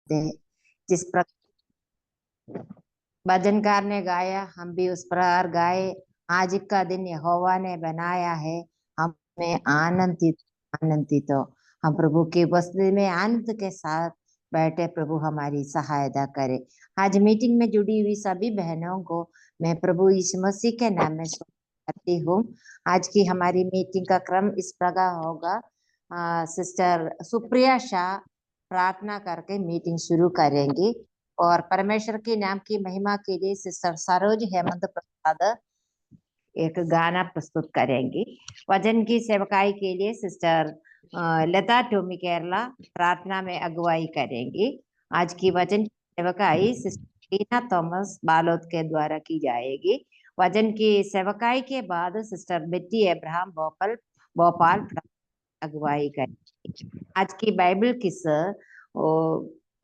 दे। जिस प्रकार भजनकार ने गाया, हम भी उस प्रकार गाए। आज का दिन यहोवा ने बनाया है, हमें आनंदित आनंदित हो। हम प्रभु की उपस्थिति में आनंद के साथ बैठे, प्रभु हमारी सहायता करे। आज मीटिंग में जुड़ी हुई सभी बहनों को मैं प्रभु यीशु मसीह के नाम में करती हूँ। आज की हमारी मीटिंग का क्रम इस प्रकार होगा। सिस्टर सुप्रिया शाह प्रार्थना करके मीटिंग शुरू करेंगी और परमेश्वर के नाम की महिमा के लिए सिस्टर सरोज हेमंत प्रसाद एक गाना प्रस्तुत करेंगी। वचन की सेवकाई के लिए सिस्टर लता टोमी केरला प्रार्थना में अगुवाई करेंगी। आज की वचन की सेवकाई सिस्टर टीना थॉमस बालोद के द्वारा की जाएगी। वचन की सेवकाई के बाद सिस्टर बेटी अब्राहम भोपाल अगुवाई करेंगी। आज की बाइबल किस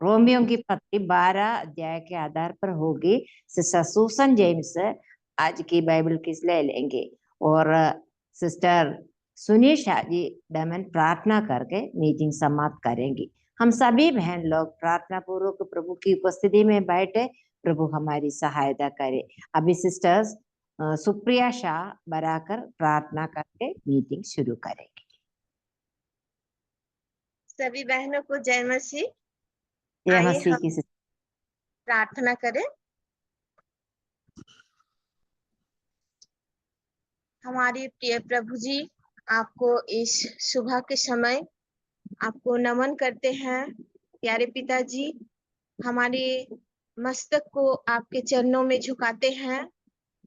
रोमियो की पत्री 12 अध्याय के आधार पर होगी। सिस्टर सुसन जेम्स आज की बाइबल किस ले लेंगे और सिस्टर सुनीशा जी डमन प्रार्थना करके मीटिंग समाप्त करेंगी। हम सभी बहन लोग प्रार्थना पूर्वक प्रभु की उपस्थिति में बैठे, प्रभु हमारी सहायता करे। अभी सिस्टर्स सुप्रिया शाह बराकर प्रार्थना करके मीटिंग शुरू करेंगे। सभी बहनों को जय मसीह। जय आइए मसीह हम की प्रार्थना करें। हमारे प्रिय प्रभु जी, आपको इस सुबह के समय आपको नमन करते हैं। प्यारे पिताजी, हमारे मस्तक को आपके चरणों में झुकाते हैं।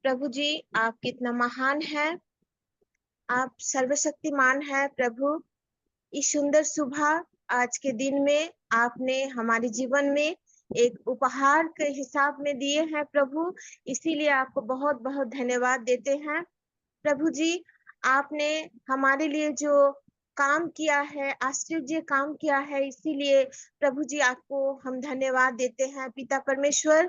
प्रभु जी, आप कितना महान है, आप सर्वशक्तिमान है। प्रभु, इस सुंदर सुबह आज के दिन में आपने हमारे जीवन में एक उपहार के हिसाब में दिए हैं प्रभु, इसीलिए आपको बहुत बहुत धन्यवाद देते हैं। प्रभु जी, आपने हमारे लिए जो काम किया है, आश्चर्य काम किया है, इसीलिए प्रभु जी आपको हम धन्यवाद देते हैं। पिता परमेश्वर,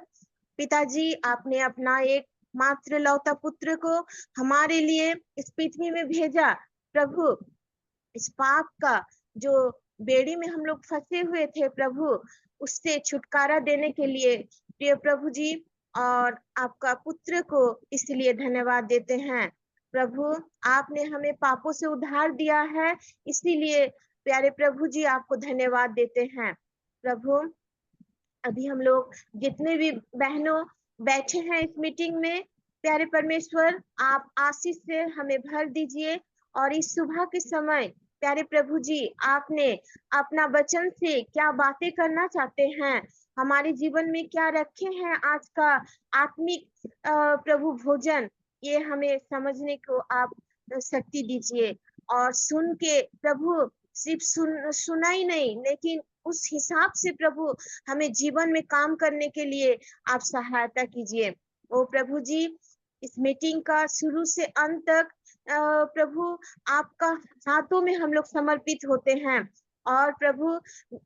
पिताजी, आपने अपना एक मात्र लौता पुत्र को हमारे लिए इस पृथ्वी में भेजा। प्रभु, इस पाप का जो बेड़ी में हम लोग फंसे हुए थे प्रभु, उससे छुटकारा देने के लिए प्रिय प्रभु जी, और आपका पुत्र को इसलिए धन्यवाद देते हैं। प्रभु, आपने हमें पापों से उद्धार दिया है, इसीलिए प्यारे प्रभु जी आपको धन्यवाद देते हैं। प्रभु, अभी हम लोग जितने भी बहनों बैठे हैं इस मीटिंग में, प्यारे परमेश्वर आप आशीष से हमें भर दीजिए। और इस सुबह के समय प्यारे प्रभु जी, आपने अपना वचन से क्या बातें करना चाहते हैं, हमारे जीवन में क्या रखे हैं, आज का आत्मिक प्रभु भोजन, ये हमें समझने को आप शक्ति दीजिए। और सुन के प्रभु, सिर्फ सुना ही नहीं, लेकिन उस हिसाब से प्रभु हमें जीवन में काम करने के लिए आप सहायता कीजिए। ओ प्रभु जी, इस मीटिंग का शुरू से अंत तक प्रभु आपका हाथों में हम लोग समर्पित होते हैं। और प्रभु,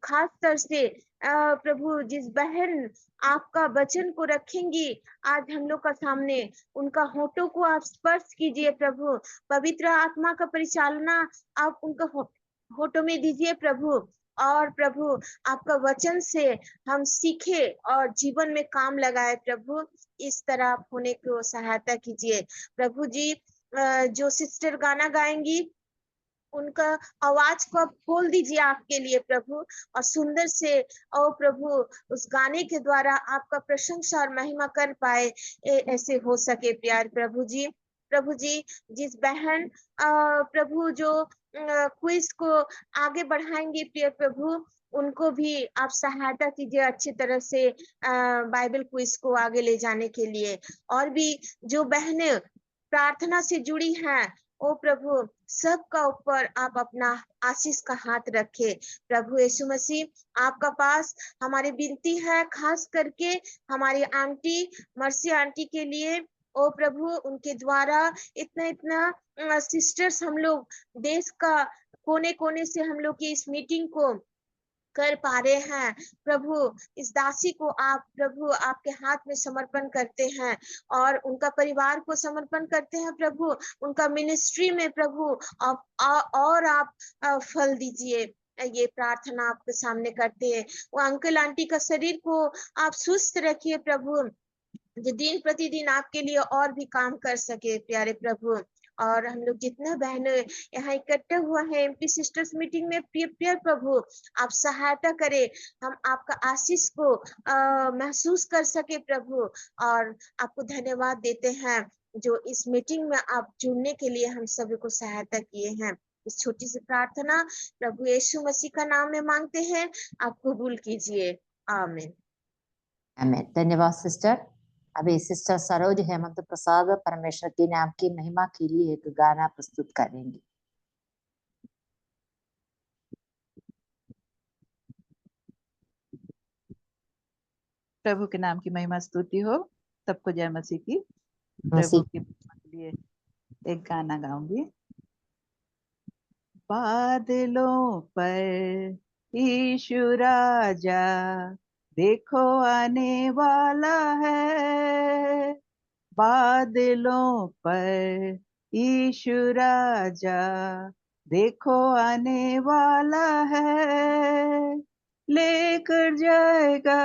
खास तौर से प्रभु जिस बहन आपका वचन को रखेंगी आज हम लोग का सामने, उनका होठों को आप स्पर्श कीजिए प्रभु। पवित्र आत्मा का परिचालना आप उनका होठों में दीजिए प्रभु। और प्रभु, आपका वचन से हम सीखे और जीवन में काम लगाए प्रभु, इस तरह होने को सहायता कीजिए। प्रभु जी, जो सिस्टर गाना गाएंगी उनका आवाज को आप खोल दीजिए आपके लिए प्रभु, और सुंदर से ओ प्रभु उस गाने के द्वारा आपका प्रशंसा और महिमा कर पाए, ऐसे हो सके प्यार प्रभु जी। प्रभु जी, जिस बहन प्रभु जो क्विज को आगे बढ़ाएंगे प्रिय प्रभु, उनको भी आप सहायता कीजिए अच्छी तरह से बाइबल क्विज को आगे ले जाने के लिए। और भी जो बहनें प्रार्थना से जुड़ी हैं, ओ प्रभु सबका ऊपर आप अपना आशीष का हाथ रखे। प्रभु यीशु मसीह, आपका पास हमारी विनती है, खास करके हमारी आंटी मर्सी आंटी के लिए। ओ प्रभु, उनके द्वारा इतना इतना सिस्टर्स हम लोग देश का कोने कोने से हम लोग की इस मीटिंग को कर पा रहे हैं प्रभु, इस दासी को आप प्रभु आपके हाथ में समर्पण करते हैं और उनका परिवार को समर्पण करते हैं प्रभु, उनका मिनिस्ट्री में प्रभु और आप फल दीजिए ये प्रार्थना आपके सामने करते हैं। वो अंकल आंटी का शरीर को आप स्वस्थ रखिए प्रभु, जो दिन प्रतिदिन आपके लिए और भी काम कर सके प्यारे प्रभु। और हम लोग जितना बहनों यहाँ इकट्ठे हुआ है एमपी सिस्टर्स मीटिंग में, प्यार प्रभु आप सहायता करें, हम आपका आशीष को महसूस कर सके प्रभु। और आपको धन्यवाद देते हैं जो इस मीटिंग में आप जुड़ने के लिए हम सभी को सहायता किए हैं। इस छोटी सी प्रार्थना प्रभु यीशु मसीह का नाम में मांगते हैं, आप कबूल कीजिए, आमीन। आमीन। धन्यवाद सिस्टर। अभी सिस्टर सरोज हेमंत प्रसाद परमेश्वर के नाम की महिमा के लिए एक गाना प्रस्तुत करेंगी। प्रभु के नाम की महिमा स्तुति हो, सबको जय मसीह की। प्रभु मसीह के लिए एक गाना गाऊंगी। बादलों पर यीशु राजा देखो आने वाला है, बादलों पर यीशु राजा देखो आने वाला है, लेकर जाएगा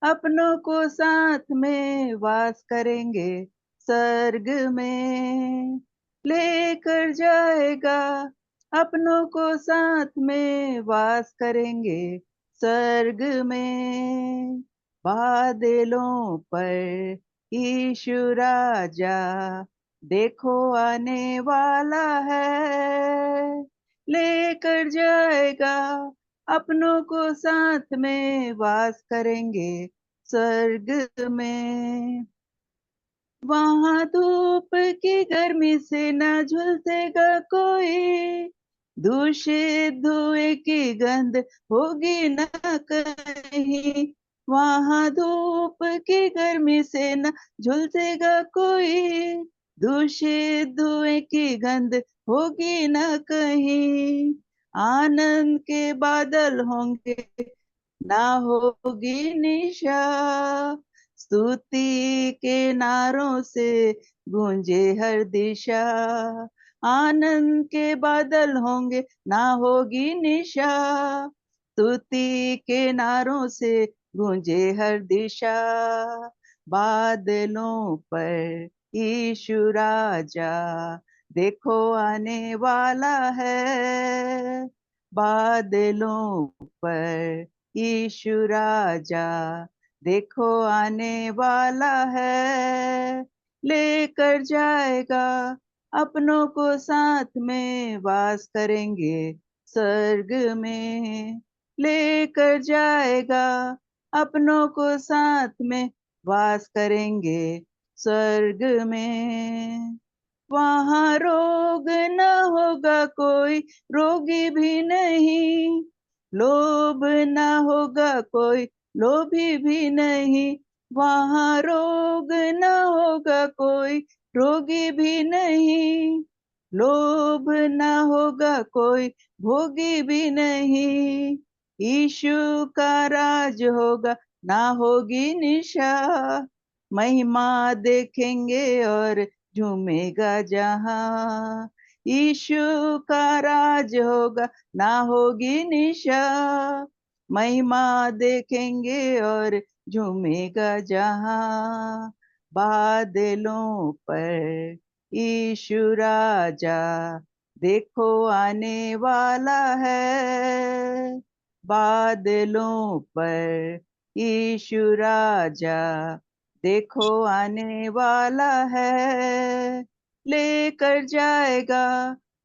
अपनों को साथ में, वास करेंगे स्वर्ग में, लेकर जाएगा अपनों को साथ में, वास करेंगे स्वर्ग में। बादलों पर यीशु राजा देखो आने वाला है, लेकर जाएगा अपनों को साथ में, वास करेंगे स्वर्ग में। वहां धूप की गर्मी से न झुलसेगा कोई, दूषित धुएं की गंध होगी न कहीं, वहां धूप की गर्मी से न झुलसेगा कोई, दूषित धुएं की गंध होगी न कहीं, आनंद के बादल होंगे ना होगी निशा, स्तुति के नारों से गूंजे हर दिशा, आनंद के बादल होंगे ना होगी निशा, स्तुति के नारों से गूंजे हर दिशा। बादलों पर यीशु राजा देखो आने वाला है, बादलों पर यीशु राजा देखो आने वाला है, लेकर जाएगा अपनों को साथ में, वास करेंगे स्वर्ग में, लेकर जाएगा अपनों को साथ में, वास करेंगे स्वर्ग में। वहाँ रोग न होगा कोई, रोगी भी नहीं, लोभ न होगा कोई, लोभी भी नहीं, वहाँ रोग न होगा कोई, रोगी भी नहीं, लोभ न होगा कोई, भोगी भी नहीं, यीशु का राज होगा ना होगी निशा, महिमा देखेंगे और झूमेगा जहां, यीशु का राज होगा ना होगी निशा, महिमा देखेंगे और झूमेगा जहां। बादलों पर यीशु राजा देखो आने वाला है, बादलों पर यीशु राजा देखो आने वाला है, लेकर जाएगा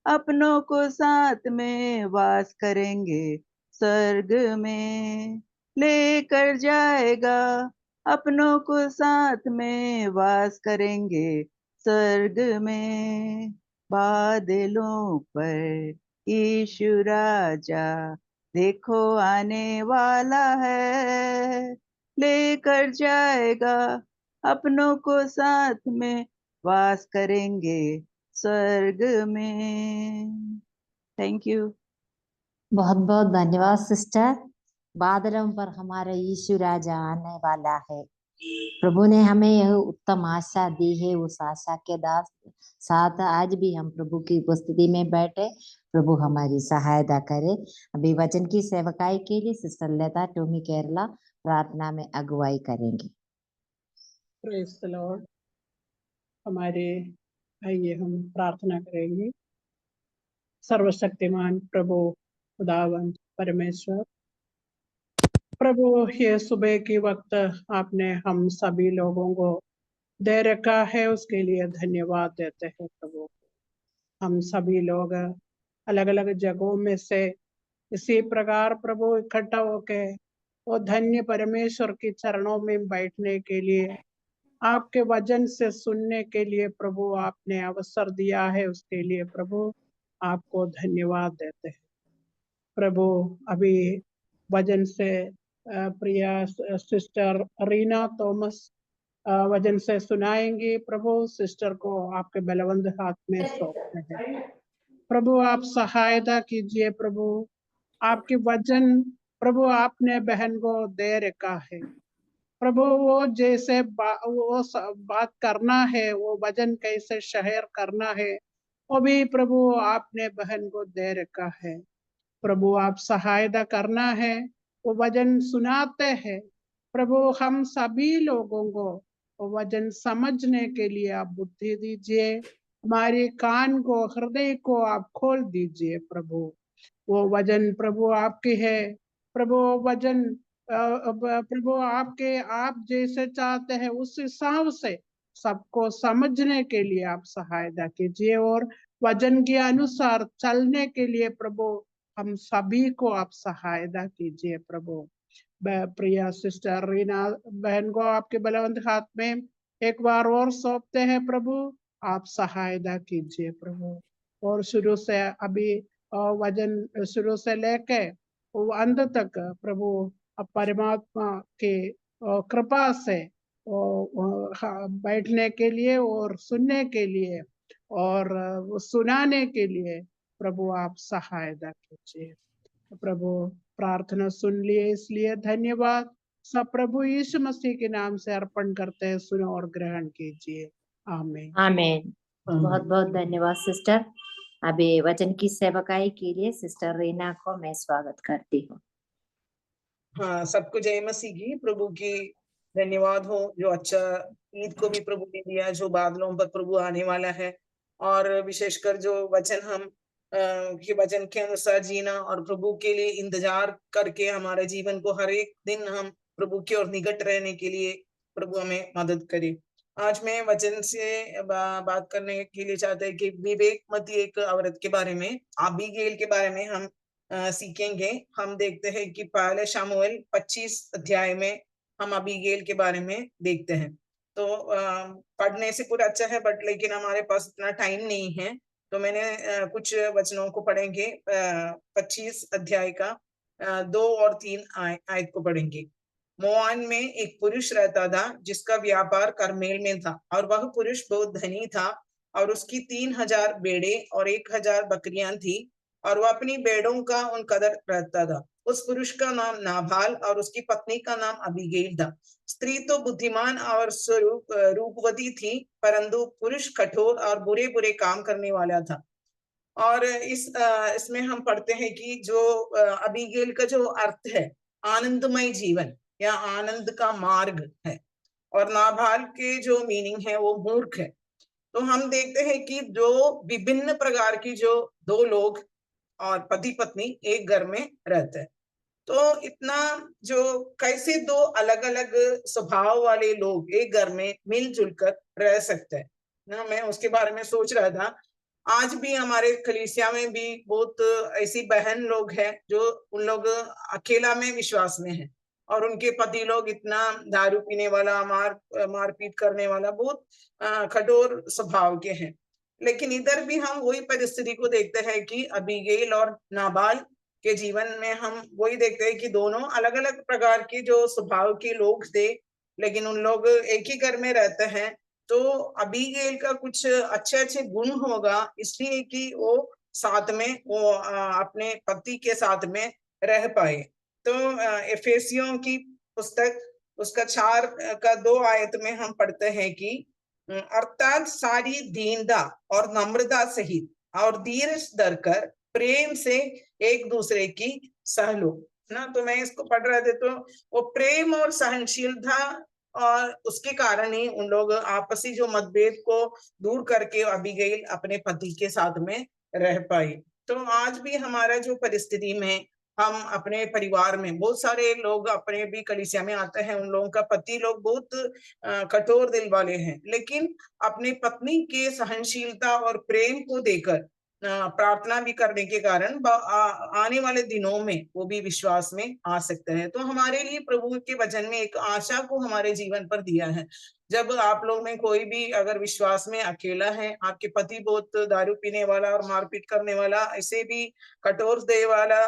अपनों को साथ में, वास करेंगे स्वर्ग में, लेकर जाएगा अपनों को साथ में, वास करेंगे स्वर्ग में। बादलों पर यीशु राजा देखो आने वाला है, लेकर जाएगा अपनों को साथ में, वास करेंगे स्वर्ग में। Thank you. बहुत बहुत धन्यवाद सिस्टर। बादलों पर हमारा यीशु राजा आने वाला है, प्रभु ने हमें यह उत्तम आशा दी है। उस आशा के साथ आज भी हम प्रभु की उपस्थिति में बैठे। प्रभु हमारी सहायता करे। अभी वचन की सेवकाई के लिए सिस्टर लता टोमी केरला प्रार्थना में अगुवाई करेंगे। Praise the Lord. हमारे आइए हम प्रार्थना करेंगे। सर्वशक्तिमान प्रभु खुदावंद परमेश्वर, प्रभु ये सुबह के वक्त आपने हम सभी लोगों को दे रखा है, उसके लिए धन्यवाद देते हैं प्रभु। हम सभी लोग अलग अलग जगहों में से इसी प्रकार प्रभु इकट्ठा होके वो धन्य परमेश्वर के चरणों में बैठने के लिए, आपके वचन से सुनने के लिए प्रभु आपने अवसर दिया है, उसके लिए प्रभु आपको धन्यवाद देते हैं। प्रभु अभी वचन से प्रिया सिस्टर रीना थॉमस वचन से सुनाएंगी। प्रभु सिस्टर को आपके बलवंत हाथ में सौंपते हैं। प्रभु आप सहायता कीजिए। प्रभु आपके वचन प्रभु आपने बहन को दे रखा है। प्रभु वो जैसे बात करना है, वो वचन कैसे शेयर करना है, वो भी प्रभु आपने बहन को दे रखा है। प्रभु आप सहायता करना है, वो वचन सुनाते हैं। प्रभु हम सभी लोगों को वो वचन समझने के लिए आप बुद्धि दीजिए। हमारे कान को, हृदय को आप खोल दीजिए। प्रभु वो वचन प्रभु आपके है। प्रभु वचन प्रभु आपके, आप जैसे चाहते हैं उस हिसाब से सबको समझने के लिए आप सहायता कीजिए और वचन के अनुसार चलने के लिए प्रभु हम सभी को आप सहायता कीजिए। प्रभु प्रिया सिस्टर रीना बहन को आपके बलवंत हाथ में एक बार और सौंपते हैं। प्रभु आप सहायता कीजिए प्रभु। और शुरू से अभी वचन शुरू से लेके वो अंत तक प्रभु परमात्मा के कृपा से बैठने के लिए और सुनने के लिए और सुनाने के लिए प्रभु आप सहायता कीजिए। प्रभु प्रार्थना सुन लिए इसलिए धन्यवाद। सब प्रभु यीशु मसीह के नाम से अर्पण करते हैं, सुनो और ग्रहण कीजिए। आमीन। आमीन। बहुत बहुत धन्यवाद सिस्टर। अभी वचन की सेवकाई के लिए सिस्टर रीना को मैं स्वागत करती हूँ। हाँ, सबको जय मसीह की। प्रभु की धन्यवाद हो जो अच्छा ईद को भी प्रभु ने दिया, जो बादलों पर प्रभु आने वाला है, और विशेषकर जो वचन हम के वचन के अनुसार जीना और प्रभु के लिए इंतजार करके हमारे जीवन को हर एक दिन हम प्रभु की ओर निकट रहने के लिए प्रभु हमें मदद करे। आज मैं वचन से बात करने के लिए चाहते हैं कि विवेकमती एक औरत के बारे में, अबीगैल के बारे में हम सीखेंगे। हम देखते हैं कि पहले शमूएल 25 अध्याय में हम अबीगैल के बारे में देखते हैं। तो पढ़ने से पूरा अच्छा है, बट लेकिन हमारे पास इतना टाइम नहीं है, तो मैंने कुछ वचनों को पढ़ेंगे। 25 अध्याय का 2 और 3 आयत को पढ़ेंगे। मोआन में एक पुरुष रहता था जिसका व्यापार करमेल में था, और वह पुरुष बहुत धनी था, और उसकी 3000 भेड़े और 1000 बकरियां थी, और वह अपनी भेड़ों का उन कदर रखता था। उस पुरुष का नाम नाभाल और उसकी पत्नी का नाम अबीगैल था। स्त्री तो बुद्धिमान और रूपवती थी, परंतु पुरुष कठोर और बुरे बुरे काम करने वाला था। और इसमें हम पढ़ते हैं कि जो अबीगैल का जो अर्थ है आनंदमय जीवन या आनंद का मार्ग है, और नाभाल के जो मीनिंग है वो मूर्ख है। तो हम देखते हैं कि जो विभिन्न प्रकार की जो दो लोग और पति पत्नी एक घर में रहते हैं, तो इतना जो कैसे दो अलग अलग स्वभाव वाले लोग एक घर में मिलजुल कर रह सकते हैं ना। मैं उसके बारे में सोच रहा था। आज भी हमारे कलीसिया में भी बहुत ऐसी बहन लोग हैं जो उन लोग अकेला में विश्वास में हैं, और उनके पति लोग इतना दारू पीने वाला, मारपीट करने वाला, बहुत कठोर स्वभाव के हैं। लेकिन इधर भी हम वही परिस्थिति को देखते हैं कि अबीगैल और नाबाल के जीवन में हम वही देखते हैं कि दोनों अलग अलग प्रकार के जो स्वभाव के लोग थे, लेकिन उन लोग एक ही घर में रहते हैं। तो अबीगैल का कुछ अच्छे अच्छे गुण होगा, इसलिए कि वो साथ में वो अपने पति के साथ में रह पाए। तो एफेसियों की पुस्तक उसका 4 का 2 आयत में हम पढ़ते हैं कि अर्थात सारी दीनता और नम्रता सहित और धीरज धरकर प्रेम से एक दूसरे की सह लो ना। तो मैं इसको पढ़ रहे थे तो वो प्रेम और सहनशीलता और उसके कारण ही उन लोग आपसी जो मतभेद को दूर करके अबीगैल अपने पति के साथ में रह पाई। तो आज भी हमारा जो परिस्थिति में हम अपने परिवार में बहुत सारे लोग अपने भी कलीसिया में आते हैं, उन लोगों का पति लोग बहुत कठोर दिल वाले हैं, लेकिन अपनी पत्नी के सहनशीलता और प्रेम को देकर प्रार्थना भी करने के कारण आने वाले दिनों में वो भी विश्वास में आ सकते हैं। तो हमारे लिए प्रभु के वचन में एक आशा को हमारे जीवन पर दिया है। जब आप लोग में कोई भी अगर विश्वास में अकेला है, आपके पति बहुत दारू पीने वाला और मारपीट करने वाला, ऐसे भी कठोर दे वाला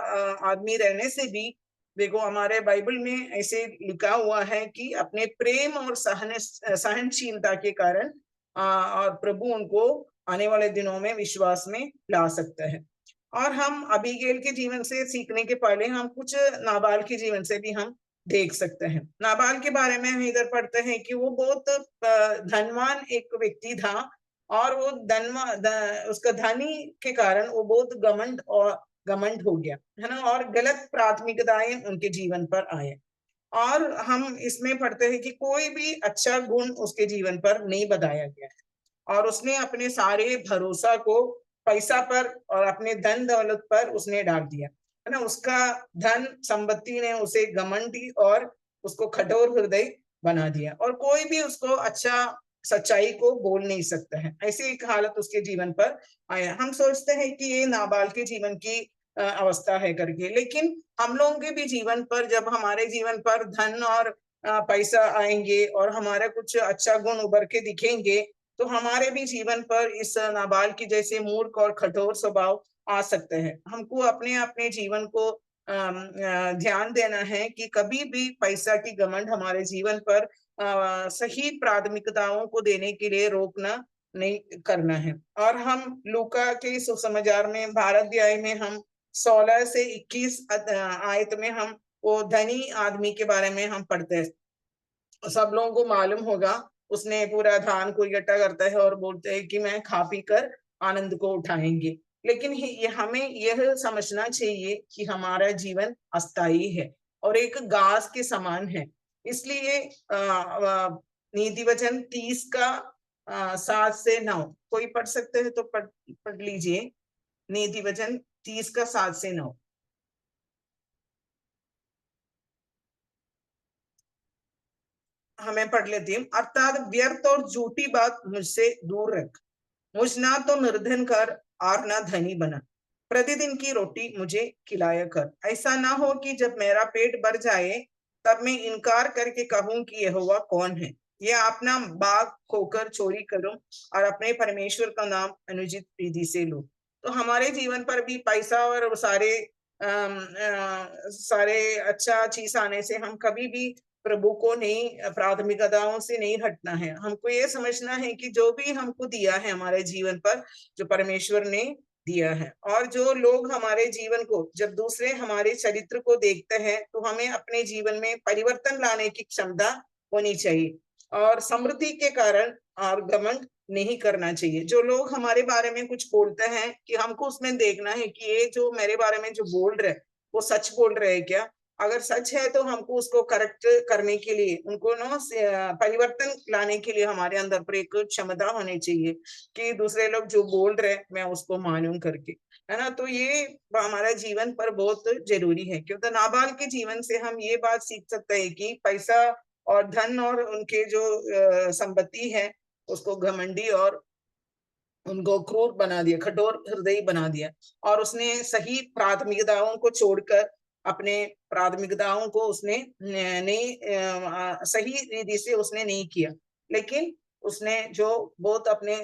आदमी रहने से भी, देखो हमारे बाइबल में ऐसे लिखा हुआ है कि अपने प्रेम और सहनशीलता के कारण और प्रभु उनको आने वाले दिनों में विश्वास में ला सकता है। और हम अबीगैल के जीवन से सीखने के पहले हम कुछ नाबाल के जीवन से भी हम देख सकते हैं। नाबाल के बारे में हम इधर पढ़ते हैं कि वो बहुत धनवान एक व्यक्ति था और वो उसका धनी के कारण वो बहुत घमंड हो गया है ना, और गलत प्राथमिकताएं उनके जीवन पर आए। और हम इसमें पढ़ते हैं कि कोई भी अच्छा गुण उसके जीवन पर नहीं बताया गया है और उसने अपने सारे भरोसा को पैसा पर और अपने धन दौलत पर उसने डाल दिया है ना। उसका धन संपत्ति ने उसे घमंडी और उसको कठोर हृदय बना दिया और कोई भी उसको अच्छा सच्चाई को बोल नहीं सकता है। ऐसी एक हालत उसके जीवन पर आया। हम सोचते हैं कि ये नाबाल के जीवन की अवस्था है करके, लेकिन हम लोगों के भी जीवन पर जब हमारे जीवन पर धन और पैसा आएंगे और हमारा कुछ अच्छा गुण उभर के दिखेंगे तो हमारे भी जीवन पर इस नाबाल की जैसे मूर्ख और कठोर स्वभाव आ सकते हैं। हमको अपने अपने जीवन को ध्यान देना है कि कभी भी पैसा की घमंड हमारे जीवन पर सही प्राथमिकताओं को देने के लिए रोकना नहीं करना है। और हम लूका के सुसमाचार में 12 अध्याय में हम 16 से 21 आयत में हम वो धनी आदमी के बारे में हम पढ़ते हैं। सब लोगों को मालूम होगा, उसने पूरा धान को इकट्ठा करता है और बोलते हैं कि मैं खा पी कर आनंद को उठाएंगे। लेकिन हमें यह समझना चाहिए कि हमारा जीवन अस्थायी है और एक घास के समान है। इसलिए नीति वचन 30 का 7 से 9 कोई पढ़ सकते हैं तो पढ़ लीजिए। नीति वचन 30 का 7 से 9। हमें पढ़ लेती हूँ। अर्थात व्यर्थ और झूठी बात मुझसे दूर रख, मुझ ना तो निर्धन कर और ना धनी बना, प्रतिदिन की रोटी मुझे खिलाया कर। ऐसा ना हो कि जब मेरा पेट भर जाए तब मैं इनकार करके कहूं कि यहोवा कौन है, या अपना बाग खोकर चोरी करूं और अपने परमेश्वर का नाम अनुचित विधि से लूं। तो हमारे जीवन पर भी पैसा और सारे अच्छा चीज आने से हम कभी भी प्रभु को नहीं, प्राथमिकताओं से नहीं हटना है। हमको ये समझना है कि जो भी हमको दिया है हमारे जीवन पर, जो परमेश्वर ने दिया है, और जो लोग हमारे जीवन को जब दूसरे हमारे चरित्र को देखते हैं तो हमें अपने जीवन में परिवर्तन लाने की क्षमता होनी चाहिए और समृद्धि के कारण और घमंड नहीं करना चाहिए। जो लोग हमारे बारे में कुछ बोलते हैं कि हमको उसमें देखना है कि ये जो मेरे बारे में जो बोल रहे वो सच बोल रहे हैं क्या। अगर सच है तो हमको उसको करेक्ट करने के लिए, उनको परिवर्तन लाने के लिए हमारे अंदर पर एक क्षमता होनी चाहिए कि दूसरे लोग जो बोल रहे हैं मैं उसको मानूं करके, है ना। तो ये हमारा जीवन पर बहुत जरूरी है, क्योंकि नाबाल के जीवन से हम ये बात सीख सकते हैं कि पैसा और धन और उनके जो संपत्ति है उसको घमंडी और उनको क्रूर बना दिया, कठोर हृदय बना दिया, और उसने सही प्राथमिकताओं को छोड़कर अपने प्राथमिकताओं को उसने नहीं सही रीति से उसने नहीं किया। लेकिन उसने जो बहुत अपने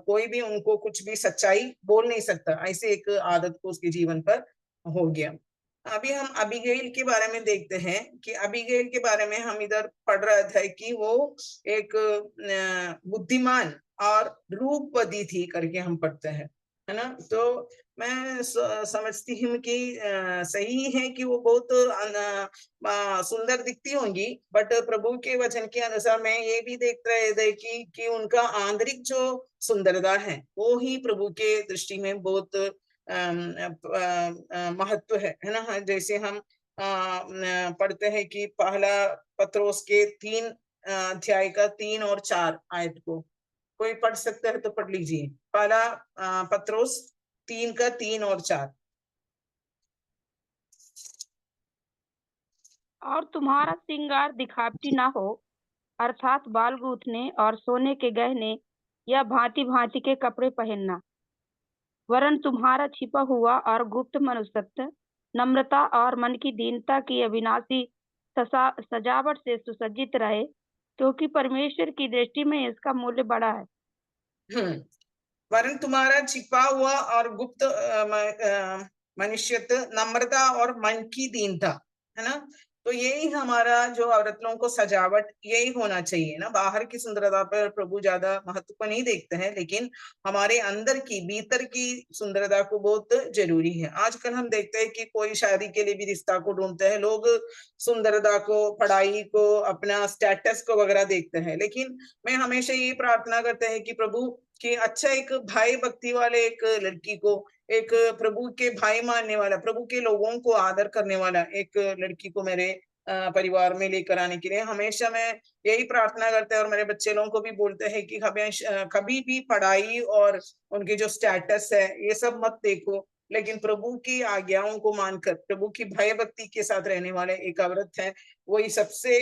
कोई भी उनको कुछ भी सच्चाई बोल नहीं सकता, ऐसे एक आदत को उसके जीवन पर हो गया। अभी हम अबीगैल के बारे में देखते हैं कि अबीगैल के बारे में हम इधर पढ़ रहा था कि वो एक बुद्धिमान और रूपवती थी करके हम पढ़ते हैं। है ना। तो मैं समझती हूँ कि सही है कि वो बहुत सुंदर दिखती होंगी, बट प्रभु के वचन के अनुसार मैं ये भी देख रहे थे कि उनका आंतरिक जो सुंदरता है वो ही प्रभु के दृष्टि में बहुत महत्व है ना। जैसे हम पढ़ते हैं कि पहला पत्रोस के 3 अध्याय का 3 और 4 आयत को कोई पढ़ सकता है तो पढ़ लीजिए। पहला पत्रोस 3 का 3 और 4। और तुम्हारा श्रृंगार दिखावटी ना हो, अर्थात बाल गूंथने और सोने के गहने या भांति भांति के कपड़े पहनना, वरन तुम्हारा छिपा हुआ और गुप्त मनुष्यत्व नम्रता और मन की दीनता की अविनाशी सजावट से सुसज्जित रहे, क्योंकि परमेश्वर की दृष्टि में इसका मूल्य बड़ा है। वरन तुम्हारा छिपा हुआ और गुप्त मनुष्यत्व नम्रता और मन की दीनता, है ना। तो यही हमारा जो औरत लोगों को सजावट यही होना चाहिए ना। बाहर की सुंदरता पर प्रभु ज्यादा महत्व को नहीं देखते हैं, लेकिन हमारे अंदर की भीतर की सुंदरता को बहुत जरूरी है। आजकल हम देखते हैं कि कोई शादी के लिए भी रिश्ता को ढूंढते हैं, लोग सुंदरता को, पढ़ाई को, अपना स्टेटस को वगैरह देखते हैं। लेकिन मैं हमेशा ये प्रार्थना करते हैं कि प्रभु कि अच्छा एक भाई भक्ति वाले एक लड़की को, एक प्रभु के भाई मानने वाला, प्रभु के लोगों को आदर करने वाला एक लड़की को मेरे परिवार में लेकर आने के लिए हमेशा मैं यही प्रार्थना करते हैं। और मेरे बच्चे लोगों को भी बोलते हैं कि कभी भी पढ़ाई और उनके जो स्टेटस है ये सब मत देखो, लेकिन प्रभु की आज्ञाओं को मानकर प्रभु की भय भक्ति के साथ रहने वाले एक औरत है, वही सबसे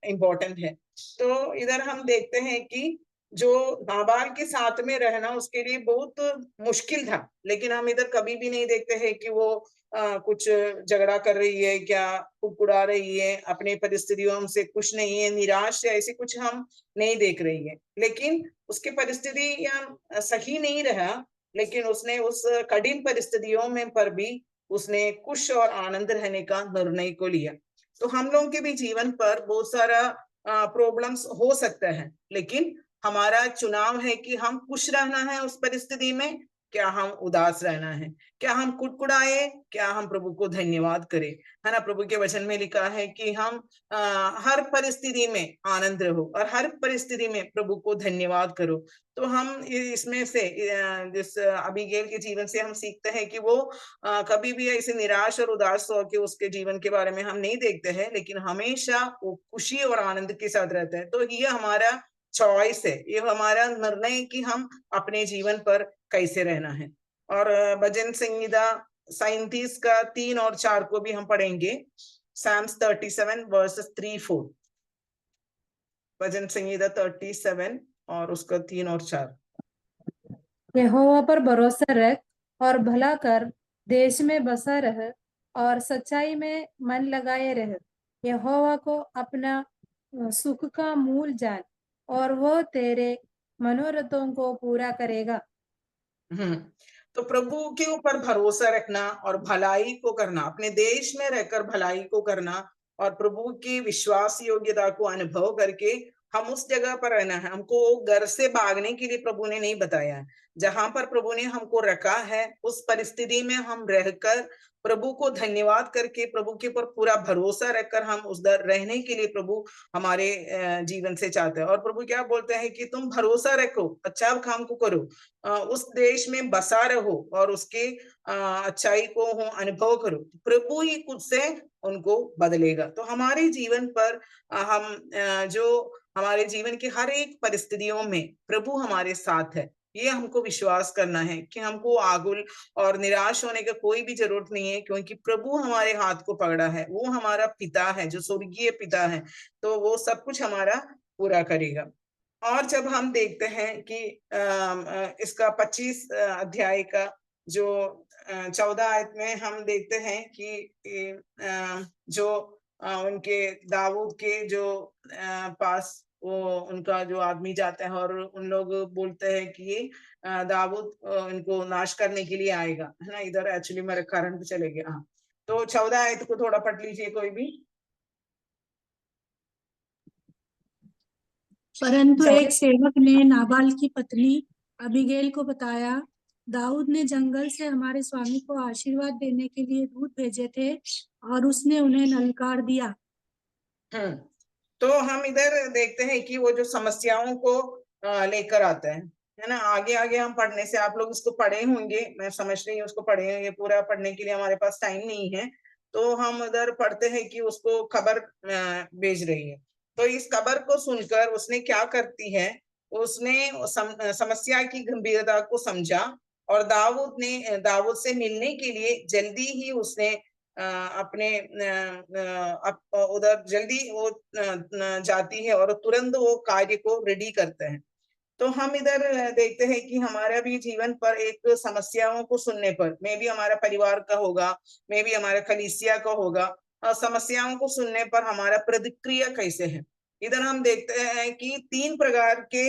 इम्पोर्टेंट है। तो इधर हम देखते हैं कि जो नाबाल के साथ में रहना उसके लिए बहुत मुश्किल था, लेकिन हम इधर कभी भी नहीं देखते हैं कि वो कुछ झगड़ा कर रही है, क्या कुड़कुड़ा रही है, अपने परिस्थितियों से खुश नहीं है, निराश है, ऐसे कुछ हम नहीं देख रही है। लेकिन उसकी परिस्थिति या सही नहीं रहा, लेकिन उसने उस कठिन परिस्थितियों में पर भी उसने खुश और आनंद रहने का निर्णय को लिया। तो हम लोगों के भी जीवन पर बहुत सारा प्रॉब्लम्स हो सकता है, लेकिन हमारा चुनाव है कि हम खुश रहना है उस परिस्थिति में, क्या हम उदास रहना है, क्या हम कुड़कुड़ाए, क्या हम प्रभु को धन्यवाद करें, है ना। प्रभु के वचन में लिखा है कि हम हर परिस्थिति में आनंद रहो और हर परिस्थिति में प्रभु को धन्यवाद करो। तो हम इसमें से जिस अबीगेल के जीवन से हम सीखते हैं कि वो कभी भी ऐसे निराश और उदास हो के उसके जीवन के बारे में हम नहीं देखते हैं, लेकिन हमेशा वो खुशी और आनंद के साथ रहते हैं। तो ये हमारा चॉइस है, ये हमारा निर्णय कि हम अपने जीवन पर कैसे रहना है। और भजन संहिता 37 का 3 और 4 को भी हम पढ़ेंगे। Psalms 37 verses 3-4। भजन संहिता 37 और उसका 3 और 4। यहोवा पर भरोसा रख और भला कर, देश में बसा रह और सच्चाई में मन लगाए रह। यहोवा को अपना सुख का मूल जान और वो तेरे मनोरथों को पूरा करेगा। तो प्रभु के ऊपर भरोसा रखना और भलाई को करना, अपने देश में रहकर भलाई को करना और प्रभु की विश्वास योग्यता को अनुभव करके हम उस जगह पर रहना है। हमको घर से भागने के लिए प्रभु ने नहीं बताया है। जहां पर प्रभु ने हमको रखा है उस परिस्थिति में हम रहकर प्रभु को धन्यवाद करके प्रभु के ऊपर पूरा भरोसा रखकर हम उधर रहने के लिए प्रभु हमारे जीवन से चाहते हैं। और प्रभु क्या बोलते हैं कि तुम भरोसा रखो, अच्छा काम को करो, उस देश में बसा रहो और उसके अच्छाई को अनुभव करो, प्रभु ही खुद से उनको बदलेगा। तो हमारे जीवन पर हम जो हमारे जीवन की हर एक परिस्थितियों में प्रभु हमारे साथ है, ये हमको विश्वास करना है कि हमको आगुल और निराश होने का कोई भी जरूरत नहीं है, क्योंकि प्रभु हमारे हाथ को पकड़ा है। वो हमारा पिता है जो स्वर्गीय पिता है, तो वो सब कुछ हमारा पूरा करेगा। और जब हम देखते हैं कि इसका 25 अध्याय का जो 14 आयत में हम देखते हैं कि जो उनके दाऊद के जो पास वो उनका जो आदमी जाता है और उन लोग बोलते हैं कि दाऊद इनको नाश करने के लिए आएगा, है ना। इधर एक्चुअली मेरे कारण चले गया। हाँ, तो 14 आयत को थोड़ा पढ़ लीजिए कोई भी। परंतु एक सेवक ने नाबाल की पत्नी अबीगैल को बताया दाऊद ने जंगल से हमारे स्वामी को आशीर्वाद देने के लिए दूत भेजे थे और उसने उन्हें ललकार दिया। तो हम इधर देखते हैं कि वो जो समस्याओं को लेकर आते हैं, है ना। आगे आगे हम पढ़ने से, आप लोग इसको पढ़े होंगे, मैं समझ रही हूँ उसको पढ़े होंगे, पूरा पढ़ने के लिए हमारे पास टाइम नहीं है, तो हम इधर पढ़ते हैं कि उसको खबर भेज रही है। तो इस खबर को सुनकर उसने क्या करती है, उसने समस्या की गंभीरता को समझा और दाऊद से मिलने के लिए जल्दी ही उसने अपने उधर जल्दी वो जाती है और तुरंत वो कार्य को रेडी करते हैं। तो हम इधर देखते हैं कि हमारा भी जीवन पर एक समस्याओं को सुनने पर, मे भी हमारा परिवार का होगा, मे भी हमारा कलीसिया का होगा, समस्याओं को सुनने पर हमारा प्रतिक्रिया कैसे है। इधर हम देखते हैं कि 3 प्रकार के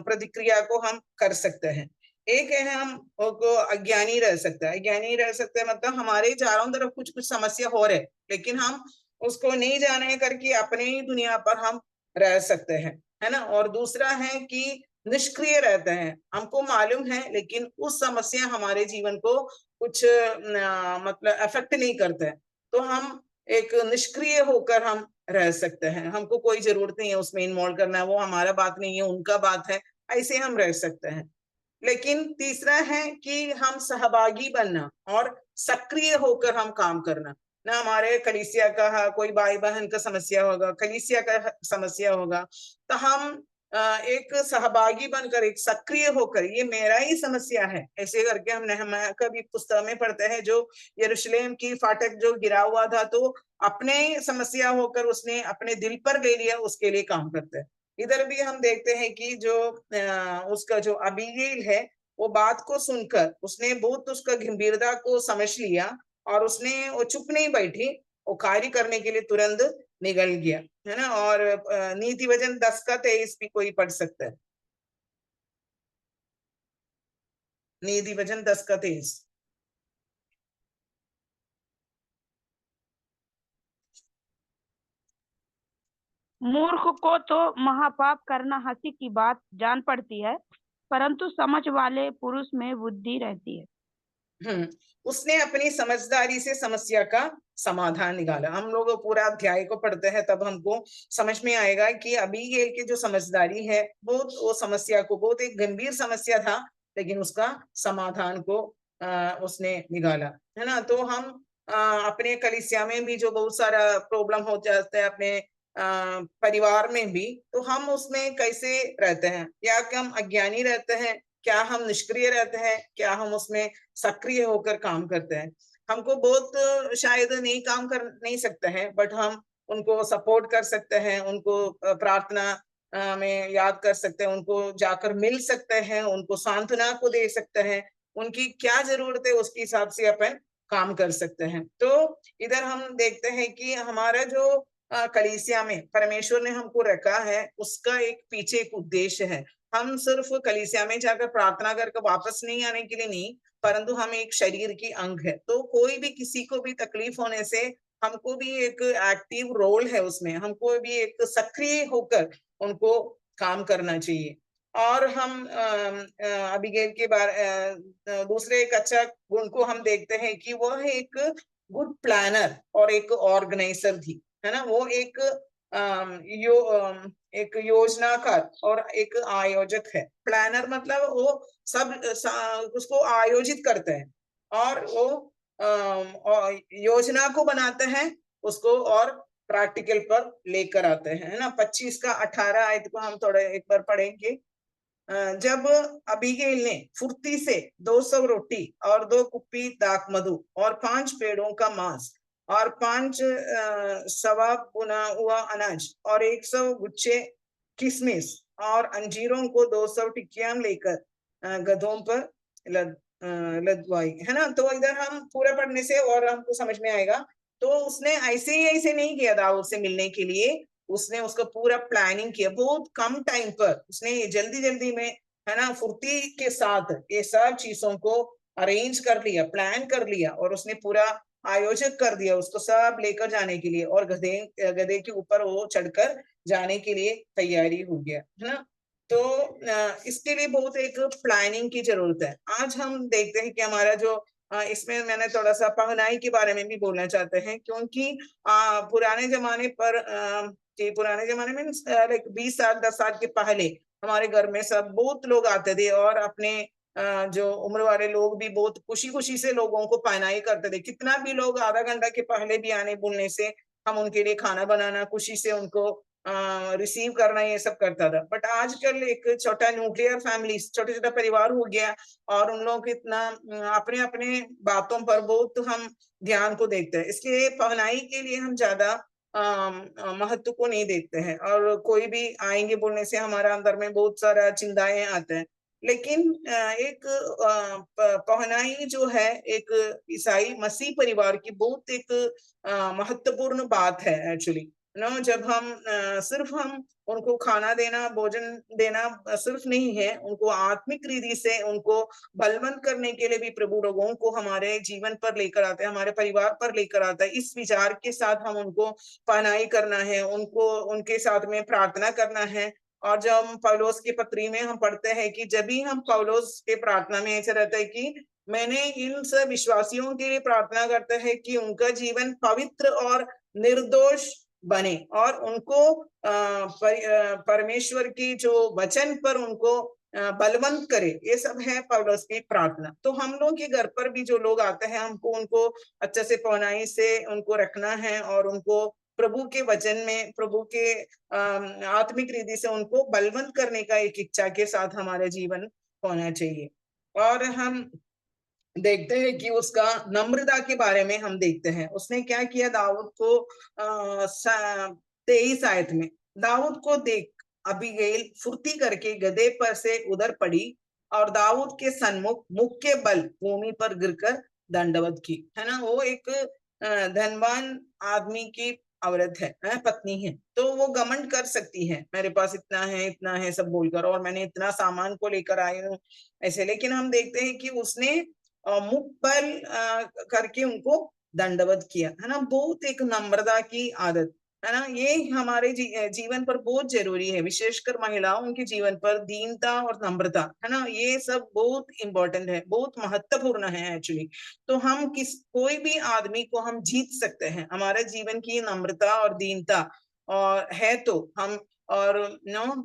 प्रतिक्रिया को हम कर सकते हैं। एक है हम अज्ञानी रह सकते हैं। अज्ञानी रह सकते हैं मतलब हमारे चारों तरफ कुछ कुछ समस्या हो रहे, लेकिन हम उसको नहीं जाने करके अपने ही दुनिया पर हम रह सकते हैं, है ना। और दूसरा है कि निष्क्रिय रहते हैं, हमको मालूम है लेकिन उस समस्या हमारे जीवन को कुछ मतलब अफेक्ट नहीं करते हैं, तो हम एक निष्क्रिय होकर हम रह सकते हैं। हमको कोई जरूरत नहीं है उसमें इन्वॉल्व करना, वो हमारा बात नहीं है, उनका बात है, ऐसे हम रह सकते हैं। लेकिन तीसरा है कि हम सहभागी बनना और सक्रिय होकर हम काम करना ना। हमारे कलीसिया का कोई भाई बहन का समस्या होगा, कलीसिया का समस्या होगा, तो हम एक सहभागी बनकर, एक सक्रिय होकर, ये मेरा ही समस्या है ऐसे करके हम नेहम्याह का भी पुस्तक में पढ़ते हैं, जो यरूशलेम की फाटक जो गिरा हुआ था, तो अपने समस्या होकर उसने अपने दिल पर ले लिया, उसके लिए काम करते हैं। इधर भी हम देखते हैं कि जो उसका जो अबीगैल है, वो बात को सुनकर उसने बहुत उसका गंभीरता को समझ लिया और उसने वो चुप नहीं बैठी, वो कार्य करने के लिए तुरंत निकल गया, है ना। और नीति वचन 10 का 23 भी कोई पढ़ सकता है। नीति वचन 10 का 23। मूर्ख को तो महापाप करना हंसी की बात जान पड़ती है, परंतु समझ वाले पुरुष में बुद्धि रहती है। उसने अपनी समझदारी से समस्या का समाधान निकाला। हम लोग पूरा अध्याय को पढ़ते हैं तब हमको समझ में आएगा कि अबीगैल की जो समझदारी है, वो समस्या को, बहुत एक गंभीर समस्या था, लेकिन उसका समाधान को उसने निकाला, है ना। तो हम अपने कलीसिया में भी जो बहुत सारा प्रॉब्लम हो जाता है अपने परिवार में भी, तो हम उसमें कैसे रहते हैं, या कि हम अज्ञानी रहते हैं, क्या हम निष्क्रिय रहते हैं, क्या हम उसमें सक्रिय होकर काम करते हैं। हमको बहुत शायद नहीं काम कर नहीं सकते हैं, बट हम उनको सपोर्ट कर सकते हैं, उनको प्रार्थना में याद कर सकते हैं, उनको जाकर मिल सकते हैं, उनको सांत्वना को दे सकते हैं, उनकी क्या जरूरत है उसके हिसाब से अपन काम कर सकते हैं। तो इधर हम देखते हैं कि हमारा जो कलीसिया में परमेश्वर ने हमको रखा है, उसका एक पीछे एक उद्देश्य है। हम सिर्फ कलीसिया में जाकर प्रार्थना करके वापस नहीं आने के लिए नहीं, परंतु हम एक शरीर की अंग है, तो कोई भी किसी को भी तकलीफ होने से हमको भी एक एक्टिव रोल है उसमें, हमको भी एक सक्रिय होकर उनको काम करना चाहिए। और हम अबीगैल के बारे दूसरे एक अच्छा गुण को हम देखते हैं कि वह एक गुड प्लानर और एक ऑर्गेनाइजर थी, है ना। वो एक एक योजनाकार और एक आयोजक है। प्लानर मतलब वो सब उसको आयोजित करते हैं और वो योजना को बनाते हैं उसको और प्रैक्टिकल पर लेकर आते हैं, है ना। 25 का 18 आयत को हम थोड़ा एक बार पढ़ेंगे। जब अबीगैल ने फुर्ती से 200 रोटी और 2 कुप्पी दाख मधु और 5 पेड़ों का मांस और 5 सवा बुना हुआ अनाज और 100 गुच्छे किशमिश और अंजीरों को 200 टिक्कियां लेकर गधों पर लदवाई, है ना। तो इधर हम पूरा पढ़ने से और हमको समझ में आएगा। तो उसने ऐसे ही ऐसे नहीं किया दाऊद से मिलने के लिए, उसने उसका पूरा प्लानिंग किया, बहुत कम टाइम पर उसने जल्दी जल्दी में, है ना, फुर्ती के साथ ये सब चीजों को अरेंज कर लिया, प्लान कर लिया और उसने पूरा आयोजक कर दिया उसको सब लेकर जाने के लिए, और गधे के ऊपर वो चढ़कर जाने के लिए तैयारी हो गया, है ना। तो इसके लिए बहुत एक प्लानिंग की जरूरत है। आज हम देखते हैं कि हमारा जो इसमें मैंने थोड़ा सा पहनाई के बारे में भी बोलना चाहते हैं, क्योंकि पुराने जमाने पर पुराने जमाने में लाइक 20 साल 10 साल के पहले हमारे घर में सब बहुत लोग आते थे और अपने जो उम्र वाले लोग भी बहुत खुशी खुशी से लोगों को पहनाई करते थे। कितना भी लोग आधा घंटा के पहले भी आने बोलने से हम उनके लिए खाना बनाना, खुशी से उनको रिसीव करना, ये सब करता था। बट आजकल एक छोटा न्यूक्लियर फैमिली, छोटा छोटा परिवार हो गया और उन लोग इतना अपने अपने बातों पर बहुत हम ध्यान को देखते हैं, इसलिए पहनाई के लिए हम ज्यादा महत्व को नहीं देखते हैं। और कोई भी आएंगे बोलने से हमारा अंदर में बहुत सारा चिंताएं आते हैं। लेकिन एक पहनाई जो है एक ईसाई मसीह परिवार की बहुत एक महत्वपूर्ण बात है एक्चुअली। जब हम सिर्फ हम उनको खाना देना, भोजन देना सिर्फ नहीं है, उनको आत्मिक रीति से उनको बलवंत करने के लिए भी प्रभु लोगों को हमारे जीवन पर लेकर आते हैं, हमारे परिवार पर लेकर आता है। इस विचार के साथ हम उनको पहनाई करना है, उनको उनके साथ में प्रार्थना करना है। और जब हम पौलुस की पत्री में हम पढ़ते हैं कि जब भी हम पौलुस के प्रार्थना में ऐसा रहता है कि मैंने इन सब विश्वासियों के लिए प्रार्थना करता है कि उनका जीवन पवित्र और निर्दोष बने और उनको परमेश्वर की जो वचन पर उनको बलवंत करे। ये सब है पौलुस की प्रार्थना। तो हम लोग के घर पर भी जो लोग आते हैं, हमको उनको अच्छे से पौनाई से उनको रखना है और उनको प्रभु के वचन में, प्रभु के आत्मिक रीति से उनको बलवंत करने का एक इच्छा के साथ हमारा जीवन होना चाहिए। और हम देखते हैं कि उसका नम्रता के बारे में हम देखते हैं, उसने क्या किया दाऊद को 23 आयत में, दाऊद को देख अबीगैल फुर्ती करके गधे पर से उधर पड़ी और दाऊद के सन्मुख मुख के बल भूमि पर गिरकर दंडवत की। है ना, वो एक धनवान आदमी की औरत है, पत्नी है, तो वो घमंड कर सकती है, मेरे पास इतना है सब बोलकर, और मैंने इतना सामान को लेकर आई हूँ ऐसे। लेकिन हम देखते हैं कि उसने मुख पर करके उनको दंडवत किया। है ना, बहुत एक नम्रता की आदत है ना, ये हमारे जीवन पर बहुत जरूरी है, विशेषकर महिलाओं के जीवन पर दीनता और नम्रता, है ना, ये सब बहुत इंपॉर्टेंट है, बहुत महत्वपूर्ण है एक्चुअली। तो हम कोई भी आदमी को हम जीत सकते हैं, हमारे जीवन की नम्रता और दीनता और है तो हम और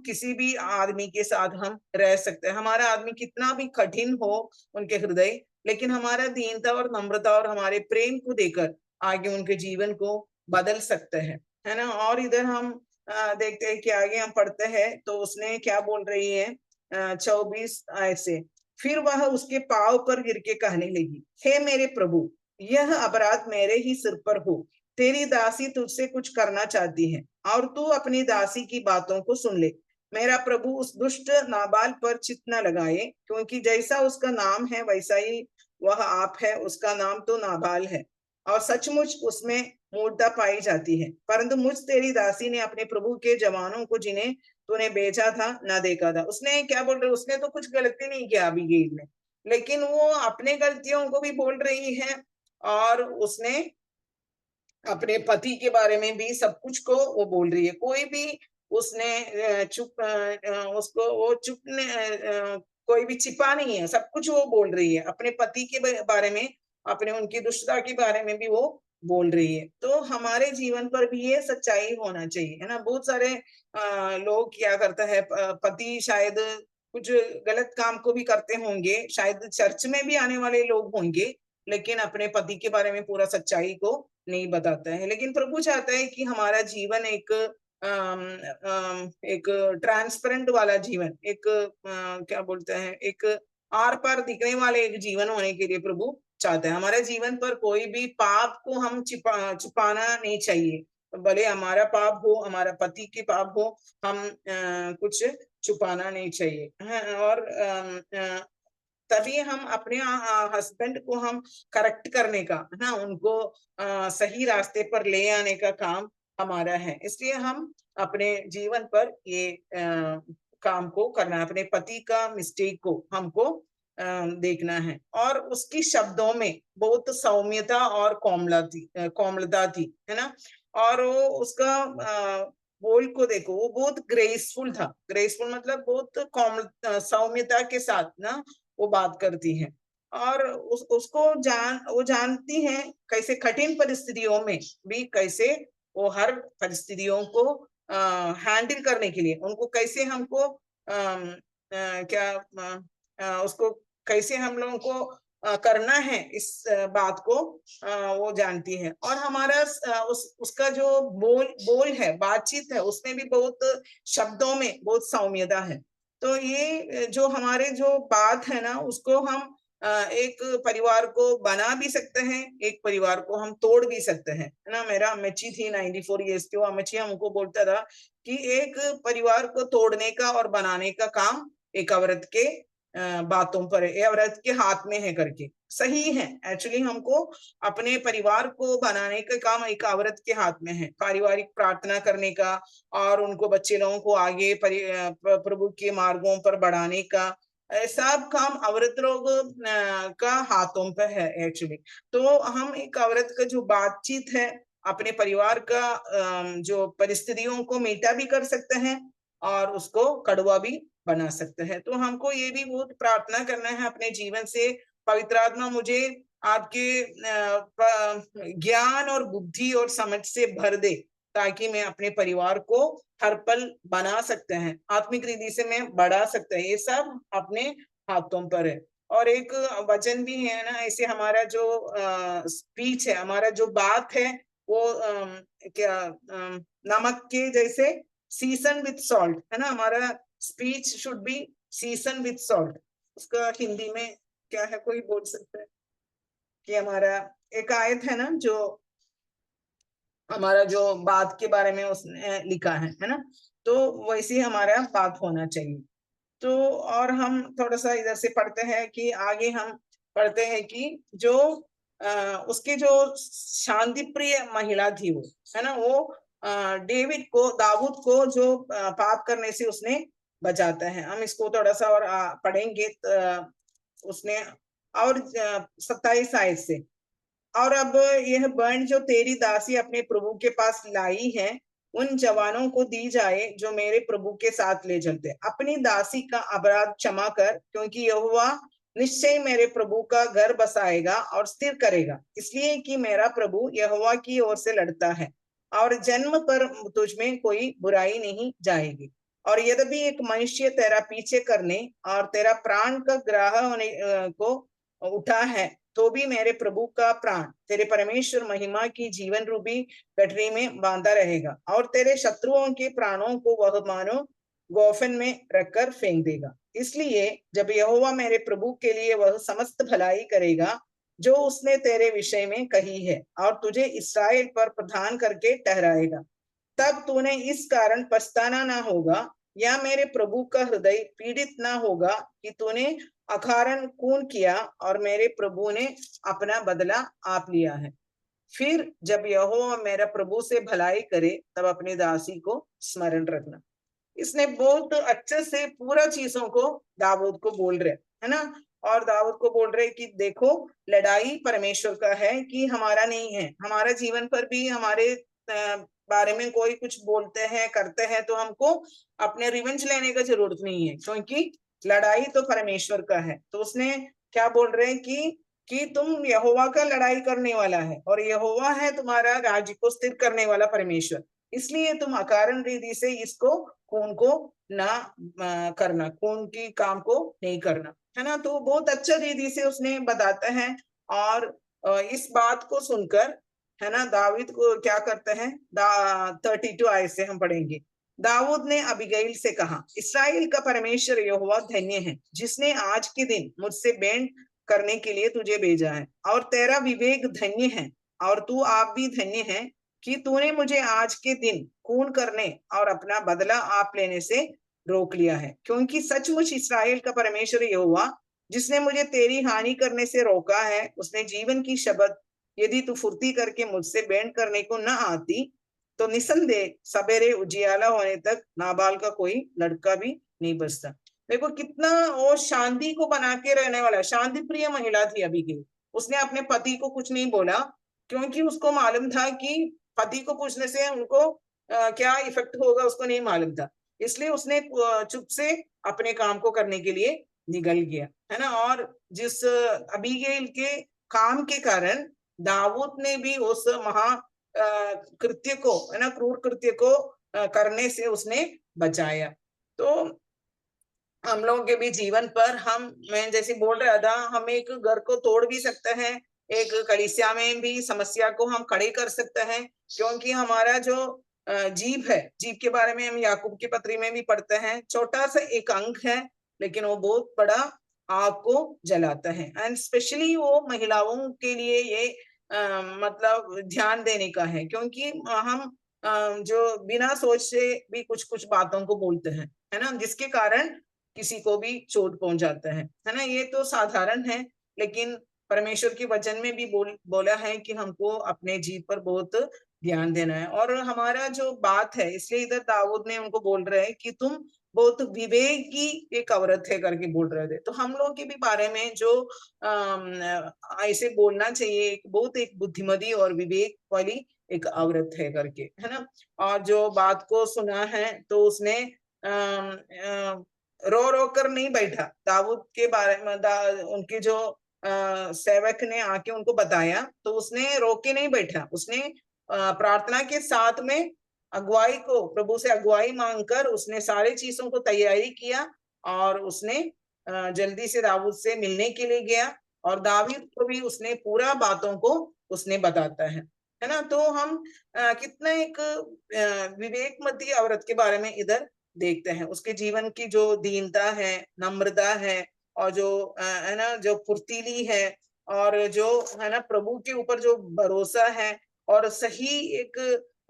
किसी भी आदमी के साथ हम रह सकते हैं। हमारा आदमी कितना भी कठिन हो उनके हृदय, लेकिन हमारा दीनता और नम्रता और हमारे प्रेम को देकर आगे उनके जीवन को बदल सकते हैं। है ना, और इधर हम देखते हैं कि आगे हम पढ़ते हैं तो उसने क्या बोल रही है 24 आयत से, फिर वह उसके पांव पर गिर के कहने लगी, हे मेरे प्रभु, यह अपराध मेरे ही सिर पर हो, तेरी दासी तुझसे कुछ करना चाहती है और तू अपनी दासी की बातों को सुन ले। मेरा प्रभु उस दुष्ट नाबाल पर चित्त न लगाए, क्योंकि जैसा उसका नाम है वैसा ही वह आप है, उसका नाम तो नाबाल है और सचमुच उसमें मूर्खता पाई जाती है। परंतु मुझ तेरी दासी ने अपने प्रभु के जवानों को जिन्हें तूने भेजा था न देखा था। उसने क्या बोल रहे, उसने तो कुछ गलती नहीं किया अबीगैल ने, लेकिन वो अपने गलतियों को भी बोल रही है और उसने अपने पति के बारे में भी सब कुछ को वो बोल रही है। कोई भी उसने उसको वो कोई भी छिपा नहीं है, सब कुछ वो बोल रही है, अपने पति के बारे में, अपने उनकी दुष्टता के बारे में भी वो बोल रही है। तो हमारे जीवन पर भी ये सच्चाई होना चाहिए। है ना, बहुत सारे लोग क्या करता है, पति शायद कुछ गलत काम को भी करते होंगे, शायद चर्च में भी आने वाले लोग होंगे, लेकिन अपने पति के बारे में पूरा सच्चाई को नहीं बताता है। लेकिन प्रभु चाहता है कि हमारा जीवन एक एक ट्रांसपेरेंट वाला जीवन, एक क्या बोलते हैं, एक आर पार दिखने वाले एक जीवन होने के लिए प्रभु चाहता है। हमारे जीवन पर कोई भी पाप को हम छुपाना नहीं चाहिए, भले हमारा पाप हो, हमारा पति के पाप हो, हम कुछ छुपाना नहीं चाहिए। और तभी हम अपने हस्बैंड को हम करेक्ट करने का, है ना, उनको सही रास्ते पर ले आने का काम हमारा है। इसलिए हम अपने जीवन पर ये काम को करना है, अपने पति का मिस्टेक को हमको देखना है। और उसकी शब्दों में बहुत सौम्यता और कोमलता थी, है ना, और वो उसका बोल को देखो, वो बहुत ग्रेसफुल था। ग्रेसफुल मतलब बहुत सौम्यता के साथ ना वो बात करती है, और वो जानती है कैसे कठिन परिस्थितियों में भी कैसे वो हर परिस्थितियों को हैंडल करने के लिए उनको कैसे हमको उसको कैसे हम लोगों को करना है, इस बात को वो जानती है। और हमारा उसका जो बोल है, बातचीत है, उसमें भी बहुत शब्दों में बहुत सौम्यता है। तो ये जो हमारे जो बात है ना, उसको हम एक परिवार को बना भी सकते हैं, एक परिवार को हम तोड़ भी सकते हैं, है ना। मेरा अम्मची थी 94 ईयर्स की, वो अम्मची हमको बोलता था कि एक परिवार को तोड़ने का और बनाने का काम एक औरत के बातों पर है, औरत के हाथ में है करके। सही है, एक्चुअली हमको अपने परिवार को बनाने का काम एक औरत के हाथ में है। पारिवारिक प्रार्थना करने का और उनको बच्चे लोगों को आगे प्रभु के मार्गों पर बढ़ाने का सब काम औरत लोग का हाथों पे है एक्चुअली। तो हम एक औरत का जो बातचीत है अपने परिवार का जो परिस्थितियों को मीठा भी कर सकते हैं और उसको कड़वा भी बना सकते हैं। तो हमको ये भी बहुत प्रार्थना करना है अपने जीवन से, पवित्र आत्मा मुझे आपके ज्ञान और बुद्धि और समझ से भर दे, ताकि मैं अपने परिवार को हर पल बना सकते हैं, आत्मिक रीति से मैं बढ़ा सकते हैं। ये सब अपने हाथों पर है। और एक वचन भी है ना, ऐसे हमारा जो स्पीच है, हमारा जो बात है, वो नमक के जैसे सीजन विथ सॉल्ट है ना। हमारा speech should be season with salt. उसका हिंदी में क्या है, कोई बोल सकता है? कि हमारा एक आयत है ना, जो हमारा जो बात के बारे में उसने लिखा है ना, तो वैसे हमारा बात होना चाहिए। तो और हम थोड़ा सा इधर से पढ़ते हैं कि आगे हम पढ़ते हैं कि जो उसके जो शांति प्रिय महिला थी, वो है ना, वो दाऊद को जो पाप करने से उसने बचाता है। हम इसको थोड़ा सा और पढ़ेंगे। उसने और 27 आयत से, और अब यह बन जो तेरी दासी अपने प्रभु के पास लाई है, उन जवानों को दी जाए जो मेरे प्रभु के साथ ले चलते। अपनी दासी का अपराध क्षमा कर, क्योंकि यहोवा निश्चय मेरे प्रभु का घर बसाएगा और स्थिर करेगा, इसलिए कि मेरा प्रभु यहोवा की ओर से लड़ता है और जन्म पर तुझ में कोई बुराई नहीं जाएगी। और यद्यपि एक मनुष्य तेरा पीछे करने और तेरा प्राण का ग्राह होने को उठा है, तो भी मेरे प्रभु का प्राण तेरे परमेश्वर महिमा की जीवन रूपी गठरी में बांधा रहेगा, और तेरे शत्रुओं के प्राणों को वह मानो गोफन में रखकर फेंक देगा। इसलिए जब यहोवा मेरे प्रभु के लिए वह समस्त भलाई करेगा जो उसने तेरे विषय में कही है, और तुझे इस्राएल पर प्रधान करके ठहराएगा, तब तूने इस कारण पछताना ना होगा, या मेरे प्रभु का हृदय पीड़ित ना होगा कि तूने अकारण खून किया और मेरे प्रभु ने अपना बदला आप लिया है। फिर जब यहोवा मेरा प्रभु से भलाई करे, तब अपनी दासी को स्मरण रखना। इसने बहुत अच्छे से पूरा चीजों को दाऊद को बोल रहे है ना, और दाऊद को बोल रहे कि देखो, लड़ाई परमेश्वर का है कि हमारा नहीं है। हमारा जीवन पर भी हमारे बारे में कोई कुछ बोलते हैं, करते हैं, तो हमको अपने रिवेंज लेने का जरूरत नहीं है, क्योंकि लड़ाई तो परमेश्वर का है। तो उसने क्या बोल रहे हैं कि तुम यहोवा का लड़ाई करने वाला है, और यहोवा है तुम्हारा राज्य को स्थिर करने वाला परमेश्वर, इसलिए तुम अकारण रीति से इसको खून को ना करना, खून की काम को नहीं करना, है ना। तो बहुत अच्छा रीति से उसने बताते हैं। और इस बात को सुनकर, है ना, दाऊद को क्या करते हैं, 32 आयत से हम पढ़ेंगे। दाऊद ने अबीगैल से कहा, इस्राएल का परमेश्वर यहोवा धन्य है, जिसने आज के दिन मुझसे भेंट करने के लिए तुझे भेजा है, और तेरा विवेक धन्य है, और तू आप भी धन्य है कि तूने मुझे आज के दिन खून करने और अपना बदला आप लेने से रोक लिया है, क्योंकि सचमुच इस्राएल का परमेश्वर यहोवा, जिसने मुझे तेरी हानि करने से रोका है, उसने जीवन की शपथ, यदि तू फुर्ती करके मुझसे भेंट करने को न आती, तो निसंदेह सवेरे उजियाला होने तक नाबाल का कोई लड़का भी नहीं बचता। देखो कितना वो शांति को बना के रहने वाला, शांति प्रिय महिला थी अबीगैल। उसने अपने पति को कुछ नहीं बोला, क्योंकि उसको मालूम था कि पति को पूछने से उनको क्या इफेक्ट होगा उसको नहीं मालूम था, इसलिए उसने चुप से अपने काम को करने के लिए निकल गया, है ना। और जिस अबीगैल के काम के कारण दाऊद ने भी उस महा कृत्य को, है ना, क्रूर कृत्य को करने से उसने बचाया। तो हम लोगों के भी जीवन पर मैं जैसे बोल रहा था, हम एक घर को तोड़ भी सकते हैं, एक कलीसिया में भी समस्या को हम खड़े कर सकते हैं, क्योंकि हमारा जो जीव है, जीव के बारे में हम याकूब की पत्री में भी पढ़ते हैं, छोटा सा एक अंग है लेकिन वो बहुत बड़ा आग को जलाता है। एंड स्पेशली वो महिलाओं के लिए ये मतलब ध्यान देने का है, क्योंकि हम जो बिना सोच से भी कुछ कुछ बातों को बोलते हैं, है ना, जिसके कारण किसी को भी चोट पहुंच जाता है ना। ये तो साधारण है, लेकिन परमेश्वर के वचन में भी बोला है कि हमको अपने जीव पर बहुत ध्यान देना है। और हमारा जो बात है, इसलिए इधर दाऊद ने उनको बोल रहे हैं कि तुम बहुत विवेक की एक औरत है करके बोल रहे थे। तो हम लोग के भी बारे में जो ऐसे बोलना चाहिए, बहुत एक बुद्धिमती और विवेक वाली एक औरत है करके, है ना। और जो बात को सुना है तो उसने रो रो कर नहीं बैठा। दाऊद के बारे में उनके जो सेवक ने आके उनको बताया तो उसने रो के नहीं बैठा, उसने प्रार्थना के साथ में अगुवाई को, प्रभु से अगुवाई मांगकर उसने सारे चीजों को तैयारी किया और उसने जल्दी से दाऊद से मिलने के लिए गया, और दाऊद को भी उसने पूरा बातों को उसने बताता है ना। तो हम कितना एक विवेकमती औरत के बारे में इधर देखते हैं, उसके जीवन की जो दीनता है, नम्रता है, और जो है ना, जो फुर्तीली है, और जो है ना प्रभु के ऊपर जो भरोसा है, और सही एक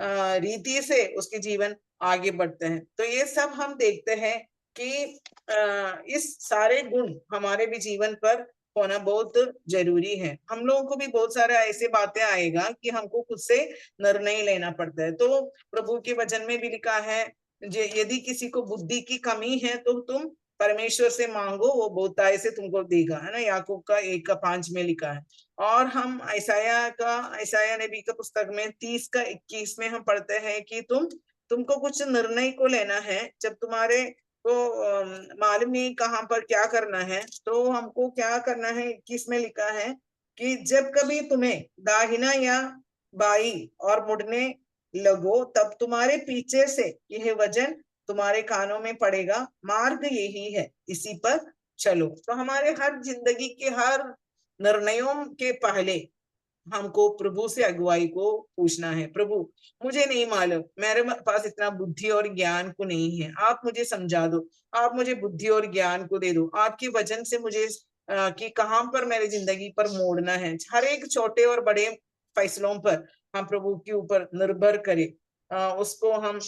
रीति से उसके जीवन आगे बढ़ते हैं। तो ये सब हम देखते हैं कि इस सारे गुण हमारे भी जीवन पर होना बहुत जरूरी है। हम लोगों को भी बहुत सारा ऐसे बातें आएगा कि हमको खुद से निर्णय लेना पड़ता है। तो प्रभु के वचन में भी लिखा है, यदि किसी को बुद्धि की कमी है तो तुम परमेश्वर से मांगो, वो बहुतायत से तुमको देगा, है ना। याकूब का 1:5 में लिखा है। और हम ऐसाया नबी का पुस्तक में 30:21 में हम पढ़ते हैं कि तुमको कुछ निर्णय को लेना है, जब तुम्हारे को मालूम नहीं कहाँ पर क्या करना है, तो हमको क्या करना है। 21 में लिखा है कि जब कभी तुम्हें दाहिना या बाई और मुड़ने लगो, तब तुम्हारे पीछे से यह वचन तुम्हारे कानों में पड़ेगा, मार्ग यही है, इसी पर चलो। तो हमारे हर जिंदगी के हर निर्णयों के पहले हमको प्रभु से अगुवाई को पूछना है। प्रभु, मुझे नहीं मालूम, मेरे पास इतना बुद्धि और ज्ञान को नहीं है, आप मुझे समझा दो, आप मुझे बुद्धि और ज्ञान को दे दो, आपके वचन से मुझे कि कहाँ पर मेरी जिंदगी पर मोड़ना है। हर एक छोटे और बड़े फैसलों पर हम प्रभु के ऊपर निर्भर करें। उसको हम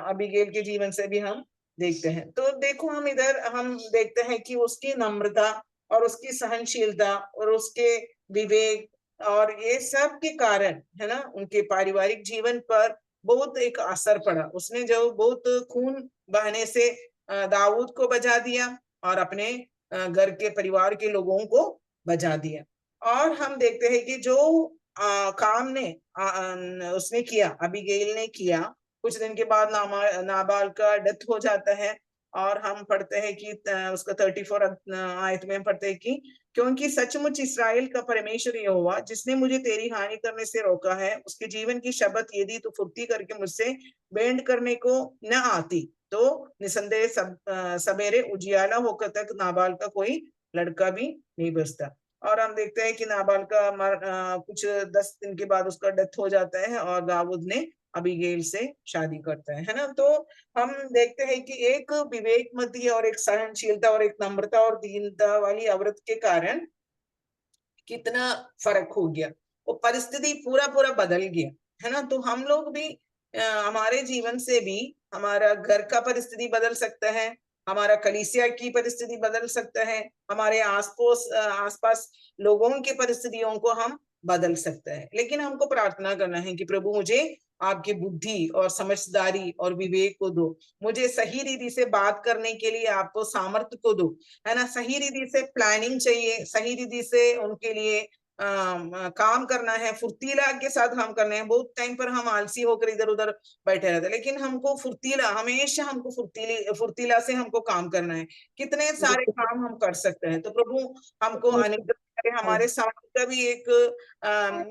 अबीगैल के जीवन से भी हम देखते हैं। तो देखो, हम इधर हम देखते हैं कि उसकी नम्रता और उसकी सहनशीलता और उसके विवेक, और ये सब के कारण, है ना, उनके पारिवारिक जीवन पर बहुत एक असर पड़ा। उसने जो बहुत खून बहने से दाऊद को बचा दिया और अपने घर के परिवार के लोगों को बचा दिया। और हम देखते हैं कि जो काम ने उसने किया, अबीगैल ने किया, कुछ दिन के बाद नाबाल का डेथ हो जाता है। और हम पढ़ते हैं कि उसका 34 आयत में पढ़ते हैं कि क्योंकि सचमुच इस्राएल का परमेश्वर यहोवा, जिसने मुझे तेरी हानि करने से रोका है, उसके जीवन की शपथ यदि तू फुर्ती करके मुझसे भेंट करने को न आती, तो निसंदेह सवेरे उजियाला होकर तक नाबाल का कोई लड़का भी नहीं बचता। और हम देखते हैं कि नाबाल का कुछ 10 दिन के बाद उसका डेथ हो जाता है, और दाऊद ने अबीगैल से शादी करता है ना। तो हम देखते हैं कि एक विवेकमती और एक सहनशीलता और एक नम्रता और दीनता वाली औरत के कारण कितना फर्क हो गया, वो परिस्थिति पूरा बदल गया, है ना। तो हम लोग भी हमारे जीवन से भी हमारा घर का परिस्थिति बदल सकता है, हमारा कलीसिया की परिस्थिति बदल सकता है, हमारे आसपास लोगों की परिस्थितियों को हम बदल सकते हैं। लेकिन हमको प्रार्थना करना है कि प्रभु, मुझे आपकी बुद्धि और समझदारी और विवेक को दो, मुझे सही रीति से बात करने के लिए आपको सामर्थ्य को दो, है ना। सही रीति से प्लानिंग चाहिए, सही रीति से उनके लिए काम करना है, फुर्तीला के साथ हम करना है। बहुत टाइम पर हम आलसी होकर इधर उधर बैठे रहते हैं, लेकिन हमको हमेशा हमको फुर्तीला से हमको काम करना है। कितने सारे काम हम कर सकते हैं। तो प्रभु हमको अनुग्रह करे। हमारे समय का भी एक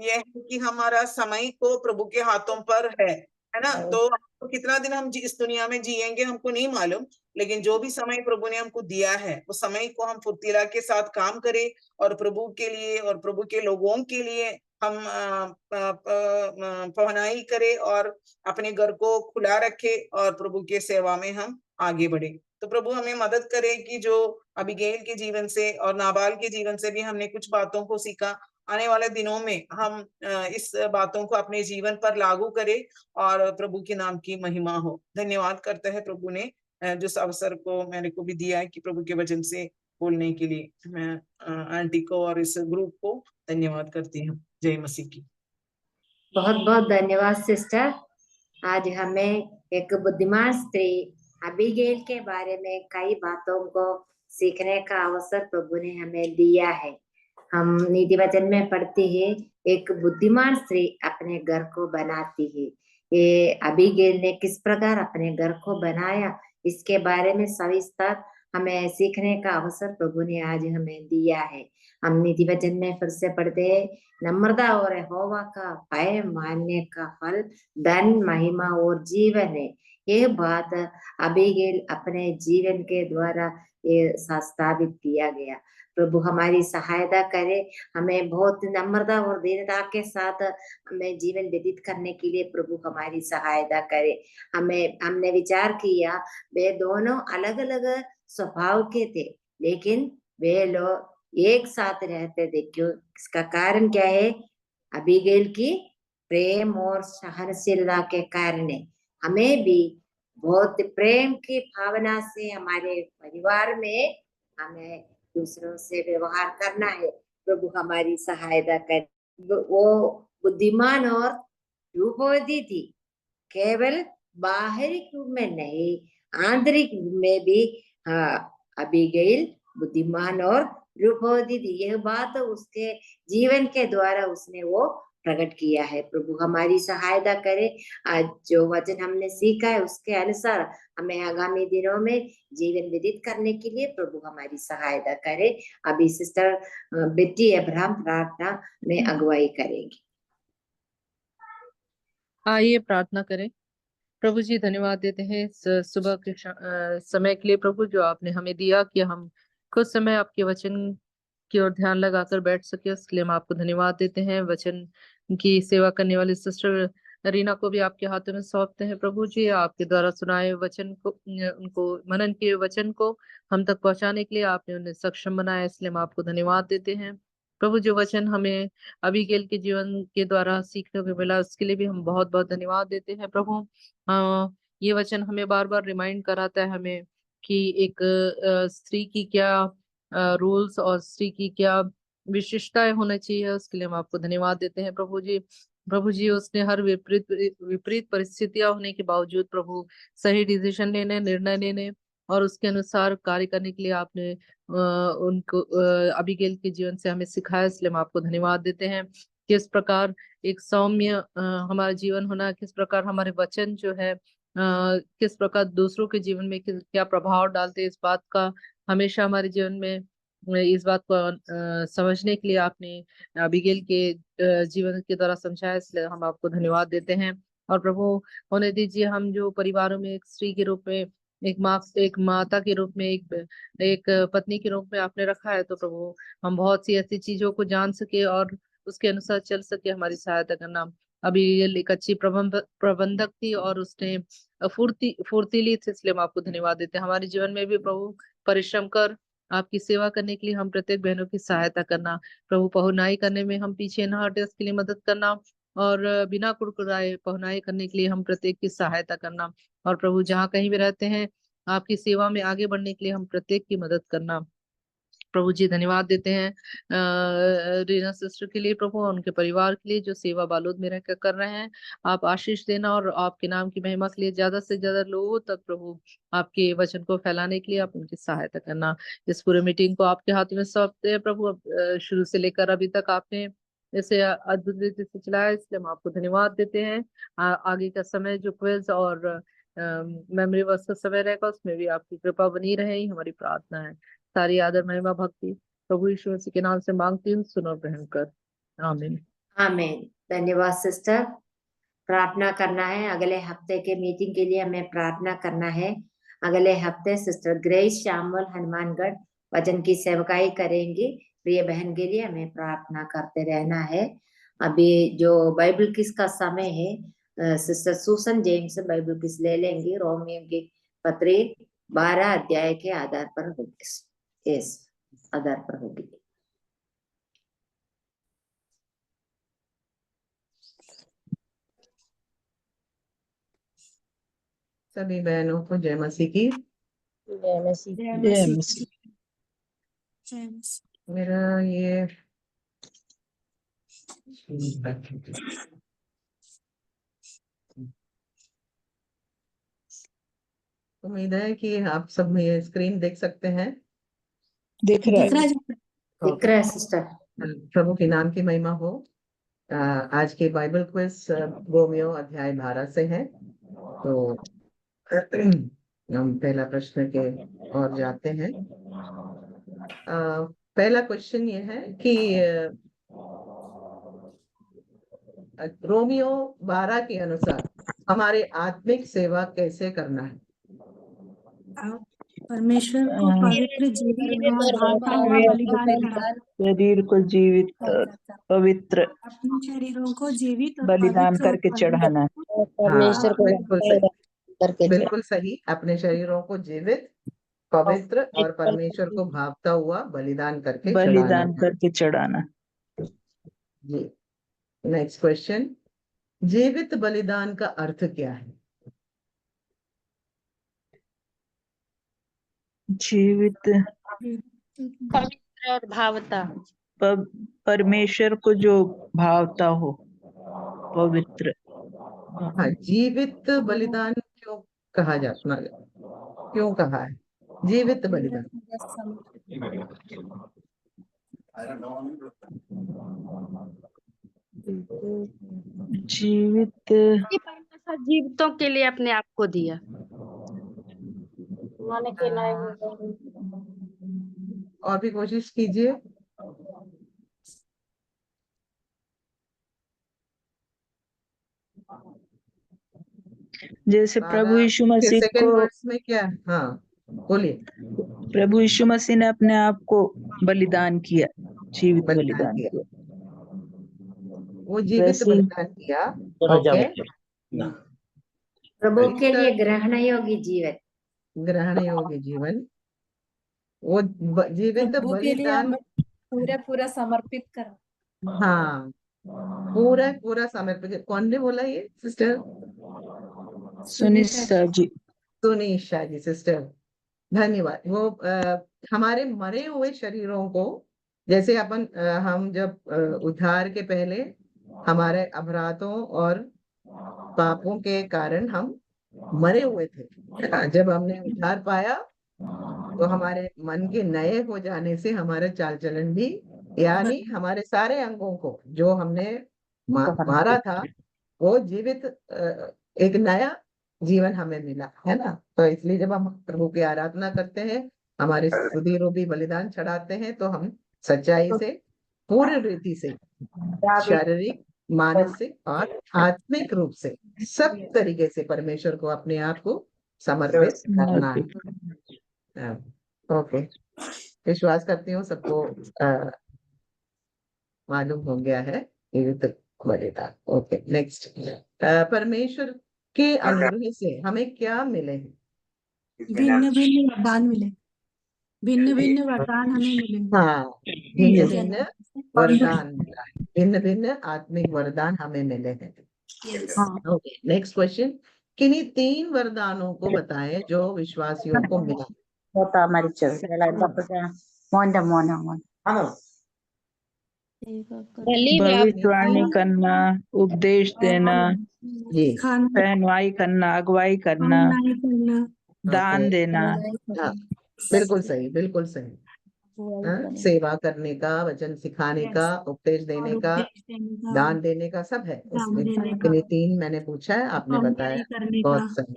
यह है कि हमारा समय को प्रभु के हाथों पर है ना। तो कितना दिन हम इस दुनिया में जिएंगे हमको नहीं मालूम, लेकिन जो भी समय प्रभु ने हमको दिया है उस समय को हम फुर्तीला के साथ काम करें और प्रभु के लिए और प्रभु के लोगों के लिए हम पहनाई करें और अपने घर को खुला रखे और प्रभु के सेवा में हम आगे बढ़े। तो प्रभु हमें मदद करे कि जो अबीगैल के जीवन से और नाबाल के जीवन से भी हमने कुछ बातों को सीखा, आने वाले दिनों में हम इस बातों को अपने जीवन पर लागू करें और प्रभु के नाम की महिमा हो। धन्यवाद करते हैं प्रभु ने जिस अवसर को मेरे को भी दिया है कि प्रभु के वचन से बोलने के लिए। मैं आंटी को और इस ग्रुप को धन्यवाद करती हूँ। जय मसीह की। बहुत बहुत धन्यवाद सिस्टर। आज हमें एक बुद्धिमान स्त्री अबीगैल के बारे में कई बातों को सीखने का अवसर प्रभु ने हमें दिया है। हम नीति वचन में पढ़ते हैं, एक बुद्धिमान स्त्री अपने घर को बनाती है। ये अबीगैल ने किस प्रकार अपने घर को बनाया, इसके बारे में सविस्तर हमें सीखने का अवसर प्रभु ने आज हमें दिया है। हम नीति वचन में फिर से पढ़ते हैं, नम्रता और यहोवा का भय मानने का फल धन, महिमा और जीवन है। ये बात अबीगैल अपने जीवन के द्वारा ये स्थापित किया गया। प्रभु हमारी सहायता करे, हमें बहुत नम्रता और दीनता के साथ हमें जीवन व्यतीत करने के लिए प्रभु हमारी सहायता करे। हमने विचार किया वे दोनों अलग अलग स्वभाव के थे, लेकिन वे लोग एक साथ रहते थे। क्यों? इसका कारण क्या है? अबीगैल की प्रेम और सहनशीलता के कारण है। हमें भी बहुत प्रेम की भावना से हमारे परिवार में हमें दूसरों से व्यवहार करना है। प्रभु हमारी सहायता करे। वो बुद्धिमान और रूपवती थी, केवल बाहरी रूप में नहीं, आंतरिक रूप में भी अबीगैल बुद्धिमान और रूपवती थी। यह बात उसके जीवन के द्वारा उसने वो प्रकट किया है। प्रभु हमारी सहायता करे। आज जो वचन हमने सीखा है उसके अनुसार हमें आगामी दिनों में जीवन व्यतीत करने के लिए प्रभु हमारी सहायता करे। अभी सिस्टर बेटी अब्राहम प्रार्थना में अगुवाई करेंगी। आइए प्रार्थना करें। प्रभु जी धन्यवाद देते हैं इस सुबह के समय के लिए प्रभु, जो आपने हमें दिया कि हम कुछ समय आपके वचन की ओर ध्यान लगाकर बैठ सके, उसके लिए हम आपको धन्यवाद देते हैं। वचन की सेवा करने वाली सिस्टर रीना को भी आपके हाथों में सौंपते हैं प्रभु जी। आपके द्वारा सुनाए वचन को, उनको मनन किए वचन को हम तक पहुंचाने के लिए आपने उन्हें सक्षम बनाया, इसलिए हम आपको धन्यवाद देते हैं प्रभु। जो वचन हमें अबीगैल के जीवन के द्वारा सीखने को मिला, उसके लिए भी हम बहुत बहुत धन्यवाद देते हैं प्रभु। ये वचन हमें बार बार रिमाइंड कराता है हमें कि एक स्त्री की क्या रूल्स और स्त्री की क्या विशिष्टताएं होना चाहिए, उसके लिए हम आपको धन्यवाद देते हैं प्रभु जी। प्रभु जी, उसने हर विपरीत परिस्थितियां होने के बावजूद प्रभु सही डिसीजन लेने, निर्णय लेने और उसके अनुसार कार्य करने के लिए आपने उनको अबीगैल के जीवन से हमें सिखाया, इसलिए हम आपको धन्यवाद देते हैं। किस प्रकार एक सौम्य हमारा जीवन होना, किस प्रकार हमारे वचन जो है किस प्रकार दूसरों के जीवन में क्या प्रभाव डालते हैं, इस बात का हमेशा हमारे जीवन में इस बात को समझने के लिए आपने अबीगैल के जीवन के द्वारा समझाया, इसलिए हम आपको धन्यवाद देते हैं। और प्रभु होने दीजिए, हम जो परिवारों में एक स्त्री के रूप में, एक माता के रूप में, एक पत्नी के रूप में आपने रखा है, तो प्रभु हम बहुत सी ऐसी चीजों को जान सके और उसके अनुसार चल सके, हमारी सहायता करना। अभी ये एक अच्छी प्रबंधक थी और उसने फुर्तीली थी, इसलिए हम आपको धन्यवाद देते हैं। हमारे जीवन में भी प्रभु परिश्रम कर आपकी सेवा करने के लिए हम प्रत्येक बहनों की सहायता करना प्रभु। पहुनाई करने में हम पीछे न हटे, उसके लिए मदद करना और बिना कुड़कुड़ाए पहुनाई करने के लिए हम प्रत्येक की सहायता करना। और प्रभु जहाँ कहीं भी रहते हैं आपकी सेवा में आगे बढ़ने के लिए हम प्रत्येक की मदद करना। प्रभु जी धन्यवाद देते हैं रीना सिस्टर के लिए प्रभु, और उनके परिवार के लिए जो सेवा बालोद में रहकर कर रहे हैं। आप आशीष देना और आपके नाम की महिमा के लिए ज्यादा से ज्यादा लोगों तक प्रभु आपके वचन को फैलाने के लिए आप उनकी सहायता करना। इस पूरे मीटिंग को आपके हाथ में सौंपते हैं प्रभु। शुरू से लेकर अभी तक आपने इसे अद्भुत रीति से चलाया, इसलिए हम आपको धन्यवाद देते हैं। आगे का समय जो क्विज और मेमोरी वर्स का समय रहेगा, उसमें भी आपकी कृपा बनी रहे, ही हमारी प्रार्थना है। सारी आदर महिमा भक्ति प्रभु यीशु मसीह के नाम से मांगती हूँ, सुनो ग्रहण कर, आमीन। आमीन। धन्यवाद सिस्टर। प्रार्थना करना है, अगले हफ्ते के मीटिंग के लिए हमें प्रार्थना करना है। अगले हफ्ते सिस्टर ग्रेस शामल हनुमानगढ़ वचन की सेवकाई करेंगी। प्रिय बहन के लिए हमें प्रार्थना करते रहना है। अभी जो बाइबल किस का समय है, सिस्टर सुसन जेम्स बाइबल किस ले लेंगी। रोमियो की पत्री 12 अध्याय के आधार पर होगी, इस आधार पर होगी। सभी बहनों को जय मसीह की। जय मसीह। जय मसीह। मेरा ये उम्मीद है कि आप सब ये स्क्रीन देख सकते हैं। दिख रहा है। दिख रहा है सिस्टर। प्रभु के नाम की महिमा हो। आज के बाइबल क्विज रोमियो अध्याय 12 से है। तो हम पहला प्रश्न के और जाते हैं। पहला क्वेश्चन ये है कि रोमियो 12 के अनुसार हमारे आत्मिक सेवा कैसे करना है? परमेश्वर को पवित्र जीवित और भावता हुआ बलिदान करा। शरीर को जीवित पवित्र अपने शरीरों को जीवित और बलिदान पवित्र करके चढ़ाना। परमेश्वर को बिल्कुल सही। अपने शरीरों को जीवित, पवित्र और परमेश्वर को भावता हुआ बलिदान करके चढ़ाना। जी। नेक्स्ट क्वेश्चन, जीवित बलिदान का अर्थ क्या है? जीवित पवित्र और भावता, परमेश्वर को जो भावता हो, पवित्र। हाँ, जीवित बलिदान क्यों कहा जाता, क्यों कहा है जीवित बलिदान? जीवित जीवितों के लिए अपने आप को दिया। और भी कोशिश कीजिए। जैसे प्रभु यीशु मसीह सेकंड को, वर्स में क्या? हाँ बोलिए। प्रभु यीशु मसीह ने अपने आप को बलिदान किया, जीवित बलिदान किया। वो जीवित बलिदान किया। ओके। प्रभु के लिए ग्रहण योग्य जीवन, ग्रहण योग्य जीवन, वो जीवित बलिदान पूरा समर्पित कर। हाँ, पूरा समर्पित। कौन ने बोला ये सिस्टर? सुनीता जी। सुनीशा जी सिस्टर, धन्यवाद। वो हमारे मरे हुए शरीरों को, जैसे अपन हम जब उद्धार के पहले हमारे अपराधों और पापों के कारण हम मरे हुए थे, जब हमने उद्धार पाया तो हमारे मन के नए हो जाने से हमारा चाल चलन भी, यानी हमारे सारे अंगों को जो हमने मारा था, वो जीवित एक नया जीवन हमें मिला है ना। तो इसलिए जब हम प्रभु की आराधना करते हैं, हमारे स्तुति रूपी बलिदान चढ़ाते हैं, तो हम सच्चाई से, पूर्ण रीति से, शारीरिक, मानसिक और आत्मिक रूप से सब तरीके से परमेश्वर को अपने आप को समर्पित करना है। ओके, विश्वास करती हूँ सबको मालूम हो गया है बलिदान। ओके, नेक्स्ट, परमेश्वर के अनुग्रह से हमें क्या मिले? भिन्न भिन्न वरदान मिले। भिन्न भिन्न वरदान हमें मिले। हाँ, भिन्न भिन्न वरदान मिला है, भिन्न भिन्न आत्मिक वरदान हमें मिले हैं। ओके, नेक्स्ट क्वेश्चन, किन्हीं 3 वरदानों को बताएं जो विश्वासियों को मिला। भविष्यवाणी करना, उपदेश देना, रहनुमाई करना, अगुवाई करना, दान देना। हाँ, बिल्कुल सही, बिल्कुल सही। सेवा करने का, वचन सिखाने का, उपदेश देने का, उपदेश देने का, दान देने का, सब है दान इसमें। देने लेकिन का, ये 3 मैंने पूछा है, आपने बताया कौमारी करने बहुत का। सही।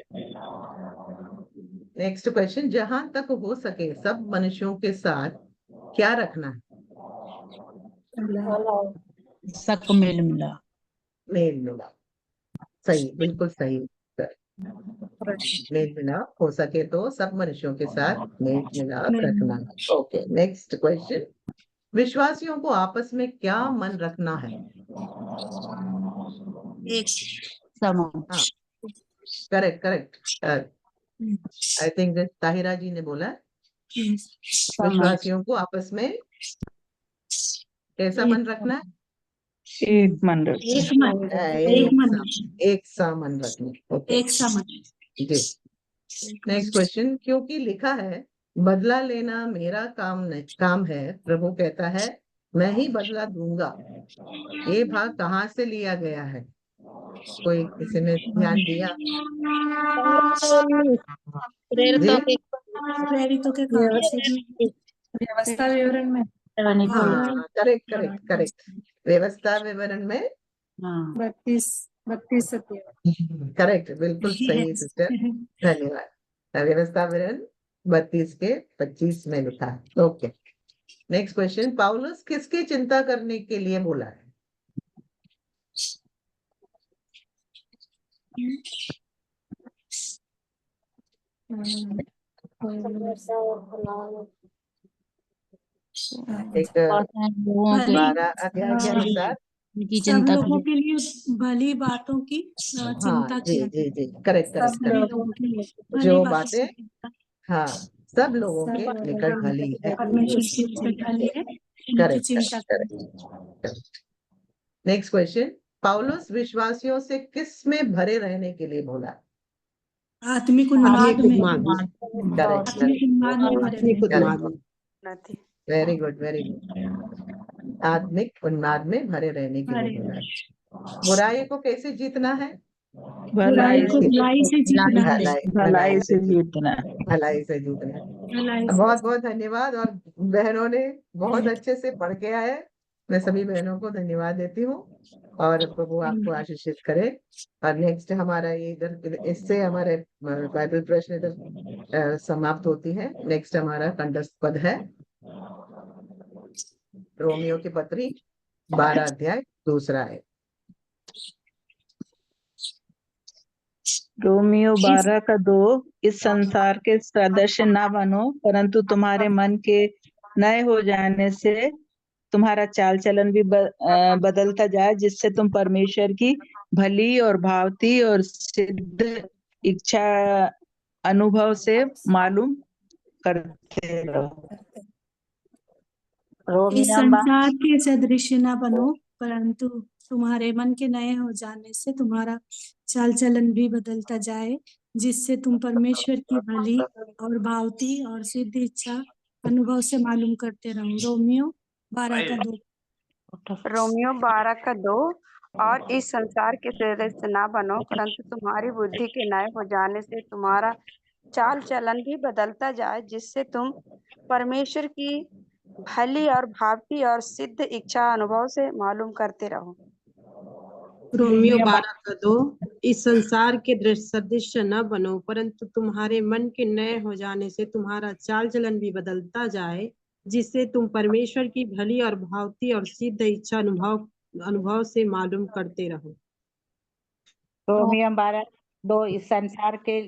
नेक्स्ट क्वेश्चन, जहां तक हो सके सब मनुष्यों के साथ क्या रखना है? सक मेल मिला। मेल मिलाप। सही, बिल्कुल सही। मेल मिलाप हो सके तो सब मनुष्यों के साथ मेल मिलाप रखना है। ओके, नेक्स्ट क्वेश्चन, विश्वासियों को आपस में क्या मन रखना है? एक समान। हाँ, correct correct. I think Tahira ji ने बोला है, विश्वासियों को आपस में कैसा मन रखना है? एक मन रखना। एक मन, एक मन, एक सा मन रखना। ओके एक समान। जी। नेक्स्ट क्वेश्चन, क्योंकि लिखा है बदला लेना मेरा काम है, प्रभु कहता है मैं ही बदला दूंगा। ये भाग कहाँ से लिया गया है? कोई किसी ने ध्यान दिया? प्रेरितों के प्रेरितों के काम से भी। व्यवस्था विवरण में हाँ, करेक्ट करेक्ट करेक्ट। व्यवस्था विवरण में 32 सत्य। करेक्ट, बिल्कुल सही सिस्टर, धन्यवाद। व्यवस्था विवरण 32 के 25 में लिखा है। ओके, नेक्स्ट क्वेश्चन, पौलुस किसकी चिंता करने के लिए बोला है? एक 12 अध्याय के अनुसार सब लोगों के लिए भली बातों की चिंता जी किया जी जी, करेक्ट करेक्ट सभी करेक्ट। लोगों के लिए भली जो बातों बातें की चिंता। हाँ सब लोगों के निकट भली है। परमेश्वर की चिंता भली है, इनकी करेक्ट चिंता करें। करेक्ट। नेक्स्ट क्वेश्चन, पौलुस विश्वासियों से किस में भरे रहने के लिए बोला? आत्मिक उन्माद में, करेक्ट आत्मिक उन्माद में भरे correct, very good very good. आत्मिक उन्माद में भरे रहने के लिए बोला है। बुराई को कैसे जीतना है? बुराई को भलाई से जीतना है। भलाई से जीतना। भलाई से जीतना है। भलाई से बहुत बहुत धन्यवाद, और बहनों ने बहुत अच्छे से पढ़ के आए। मैं सभी बहनों को धन्यवाद देती हूँ, और प्रभु आपको आशीषित करे। और नेक्स्ट हमारा ये इधर, इससे हमारे बाइबल प्रश्न इधर समाप्त होती है। नेक्स्ट हमारा कंठस्थ पद है रोमियो की पत्री 12 अध्याय 2 है। रोमियो 12:2, इस संसार के सदस्य ना बनो, परंतु तुम्हारे मन के नए हो जाने से तुम्हारा चाल चलन भी बदलता जाए, जिससे तुम परमेश्वर की भली और भावती और सिद्ध इच्छा अनुभव से मालूम करते रहो। इस संसार के सदृश्य न बनो, परंतु तुम्हारे मन के नए हो जाने से तुम्हारा चाल चलन भी बदलता जाए, जिससे तुम परमेश्वर की भली और भावती और सिद्ध इच्छा अनुभव से मालूम करते रहो। रोमियो 12:2। रोमियो 12:2, और इस संसार के सदस्य ना बनो, परंतु तुम्हारी बुद्धि के नए हो जाने से तुम्हारा चाल चलन भी बदलता जाए, जिससे तुम परमेश्वर की भली और भावती और सिद्ध इच्छा अनुभव से मालूम करते रहो। रोमियो 12:2, इस संसार के सदृश न बनो, परंतु तुम्हारे मन के नए हो जाने से तुम्हारा चाल चलन भी बदलता जाए, जिससे तुम परमेश्वर की भली और भावती और सिद्ध इच्छा अनुभव से मालूम करते रहो। रोमियो 12:2, इस संसार के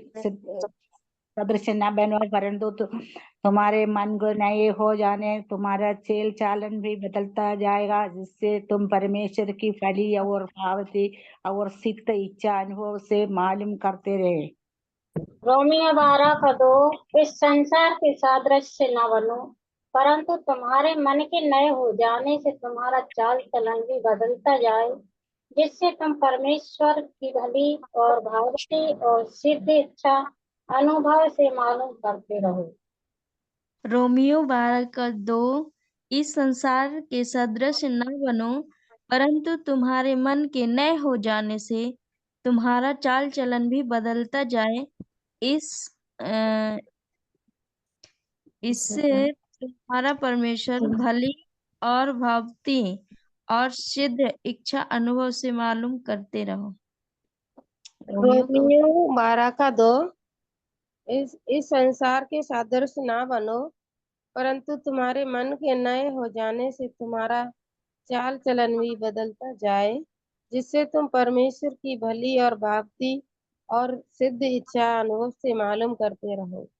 सदृश न बनो, परंतु तुम्हारे मन को नए हो जाने तुम्हारा चेल चालन भी बदलता जाएगा, जिससे तुम परमेश्वर की भली और भावती और सिद्ध इच्छा अनुभव से मालूम करते रहे। रोमियो 12:2, इस संसार के सादृश्य न बनो, परंतु तुम्हारे मन के नए हो जाने से तुम्हारा चाल चलन भी बदलता जाए, जिससे तुम परमेश्वर की भली और भावती और सिद्ध इच्छा अनुभव से मालूम करते रहो। रोमियो 12:2, इस संसार के सदृश न बनो, परंतु तुम्हारे मन के नए हो जाने से तुम्हारा चाल चलन भी बदलता जाए, इससे तुम्हारा परमेश्वर भली और भावती और सिद्ध इच्छा अनुभव से मालूम करते रहो। रोमियो 12:2 इस संसार के सादृश्य ना बनो, परंतु तुम्हारे मन के नए हो जाने से तुम्हारा चाल चलन भी बदलता जाए, जिससे तुम परमेश्वर की भली और भावती और सिद्ध इच्छा अनुभव से मालूम करते रहो।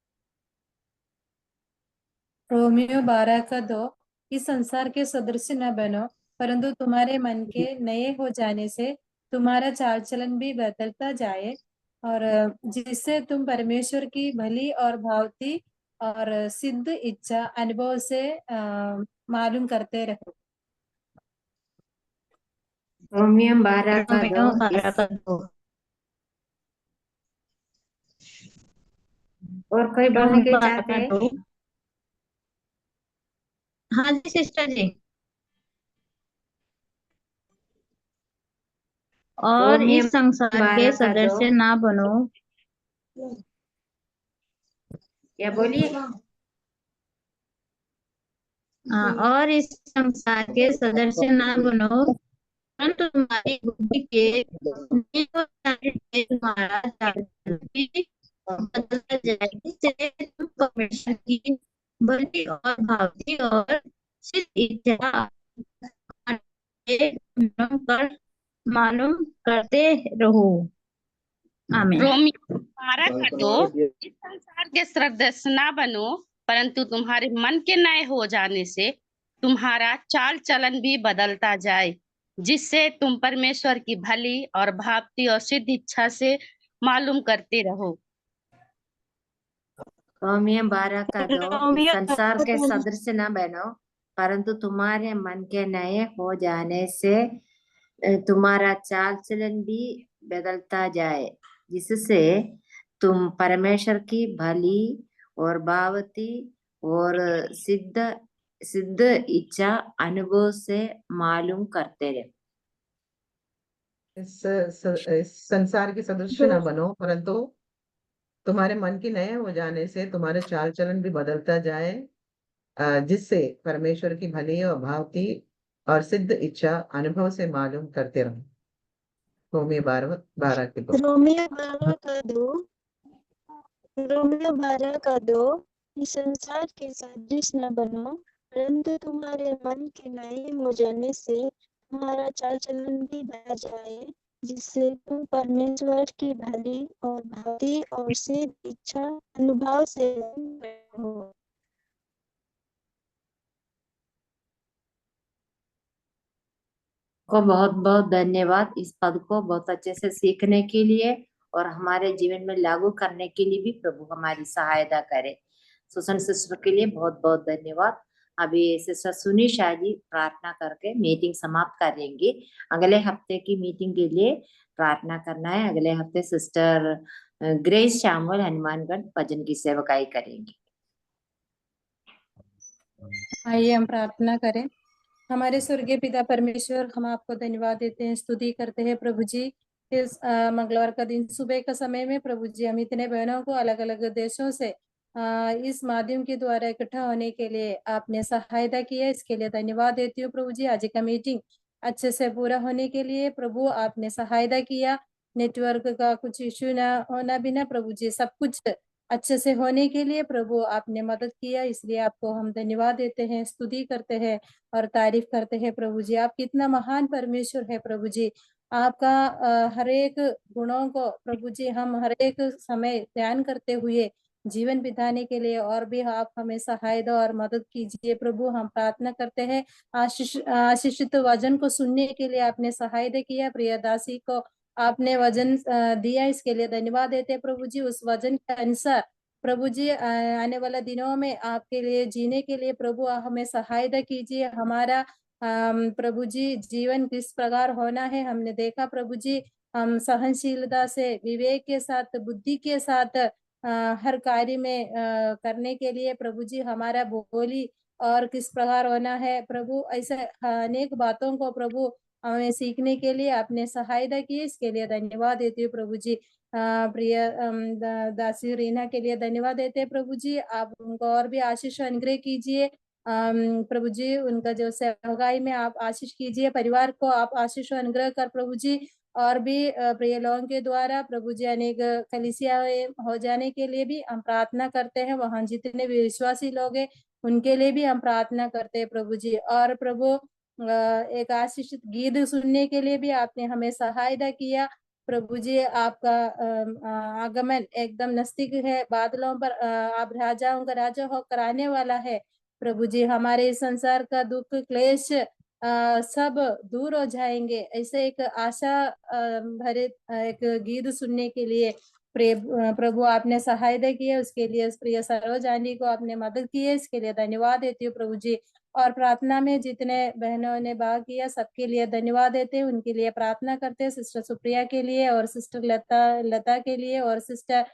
रोमियो 12:2 इस संसार के सदृश न बनो, परंतु तुम्हारे मन के नए हो जाने से तुम्हारा चाल चलन भी बदलता जाए, और जिससे तुम परमेश्वर की भली और भावती और सिद्ध इच्छा अनुभव से मालूम करते रहो। रोमियो 12:2 और कोई बोलने के चाहते हैं? हाँ जी सिस्टर जी। और रोमियो इस संसार के 12:2 सदस्य ना बनो। क्या बोलिए? और इस संसार के सदस्य ना बनो, परंतु तुम्हारी बुद्धि के तुम्हारा चाल बदलता जाए, जिससे तुम परमेश्वर की भली और भावती और सिद्ध इच्छा मालूम करते रहो। आमीन। रोमियो 12:2 इस संसार के सदस्य ना बनो, परंतु तुम्हारे मन के नए हो जाने से तुम्हारा चाल चलन भी बदलता जाए, जिससे तुम परमेश्वर की भली और भावती और सिद्ध इच्छा से मालूम करते रहो। रोमियो 12:2 इस संसार के 12:2 सदृश न बनो, परंतु तुम्हारे मन के नए हो जाने से तुम्हारा चाल चलन भी बदलता जाए, जिससे तुम परमेश्वर की भली और भावती और सिद्ध इच्छा अनुभव से मालूम करते रहे। इस संसार के सदृश न बनो, परंतु तुम्हारे मन के नए हो जाने से तुम्हारे चाल चलन भी बदलता जाए, जिससे परमेश्वर की भली और भावती और सिद्ध इच्छा अनुभव से मालूम करते रहो। रोमियो 12:2 रोमियो 12:2 इस संसार के सदृश न बनो, परंतु तुम्हारे मन के नए हो जाने से तुम्हारा चाल चलन भी बदल जाए, जिससे तुम परमेश्वर की भली और भावती और सिद्ध इच्छा अनुभव से हो। को बहुत बहुत धन्यवाद इस पद को बहुत अच्छे से सीखने के लिए और हमारे जीवन में लागू करने के लिए भी प्रभु हमारी सहायता करे। सुसन सिस्टर के लिए बहुत बहुत धन्यवाद। अभी सिस्टर सुनी शाह जी प्रार्थना करके मीटिंग समाप्त करेंगे। अगले हफ्ते की मीटिंग के लिए प्रार्थना करना है। अगले हफ्ते सिस्टर ग्रेस श्यामल हनुमानगढ़ भजन की सेवकाई करेंगी। आइए हम प्रार्थना करें। हमारे स्वर्गीय पिता परमेश्वर, हम आपको धन्यवाद देते हैं, स्तुति करते हैं प्रभु जी। इस मंगलवार का दिन सुबह का समय में प्रभु जी हम इतने बहनों को अलग अलग देशों से इस माध्यम के द्वारा इकट्ठा होने के लिए आपने सहायता की है, इसके लिए धन्यवाद देती हूँ प्रभु जी। आज का मीटिंग अच्छे से पूरा होने के लिए प्रभु आपने सहायता किया। नेटवर्क का कुछ इश्यू ना होना भी ना प्रभु जी, सब कुछ अच्छे से होने के लिए प्रभु आपने मदद किया, इसलिए आपको हम धन्यवाद देते हैं, स्तुति करते हैं और तारीफ करते हैं प्रभु जी। आप कितना महान परमेश्वर है प्रभु जी। आपका हर एक गुणों को प्रभु जी हम हर एक समय ध्यान करते हुए जीवन बिताने के लिए और भी आप हमें सहायता और मदद कीजिए प्रभु। हम प्रार्थना करते हैं आशीषित वचन को सुनने के लिए आपने सहायता किया। प्रियदासी को आपने वचन दिया, इसके लिए धन्यवाद देते हैं प्रभु जी। उस वचन के अनुसार प्रभु जी आने वाला दिनों में आपके लिए जीने के लिए प्रभु हमें सहायता कीजिए। हमारा प्रभु जी जीवन किस प्रकार होना है हमने देखा प्रभु जी। हम सहनशीलता से, विवेक के साथ, बुद्धि के साथ हर कार्य में करने के लिए प्रभु जी हमारा बोली और किस प्रकार होना है प्रभु, ऐसे अनेक बातों को प्रभु हमें सीखने के लिए आपने सहायता की, इसके लिए धन्यवाद देती हूँ प्रभु जी। प्रिय दासी रीना के लिए धन्यवाद देते हैं प्रभु जी। आप उनको और भी आशीष अनुग्रह कीजिए प्रभु जी। उनका जो सेवकाई में आप आशीष कीजिए, परिवार को आप आशीष अनुग्रह कर प्रभु जी। और भी प्रिय लोगों के द्वारा प्रभु जी अनेक कलीसिया हो जाने के लिए भी हम प्रार्थना करते हैं। वहाँ जितने भी विश्वासी लोग हैं उनके लिए भी हम प्रार्थना करते हैं प्रभु जी। और प्रभु एक आशीषित गीत सुनने के लिए भी आपने हमें सहायता किया प्रभु जी। आपका आगमन एकदम नजदीक है, बादलों पर आप राजाओं का राजा होकर आने वाला है प्रभु जी। हमारे इस संसार का दुख क्लेश सब दूर हो जाएंगे, ऐसे एक आशा भरे एक गीत सुनने के लिए प्रभु आपने सहायता की है। उसके लिए प्रिय सरोज आंटी को आपने मदद की है, इसके लिए धन्यवाद देती हूँ प्रभु जी। और प्रार्थना में जितने बहनों ने भाग किया सबके लिए धन्यवाद देते हैं, उनके लिए प्रार्थना करते हैं। सिस्टर सुप्रिया के लिए और सिस्टर लता के लिए और सिस्टर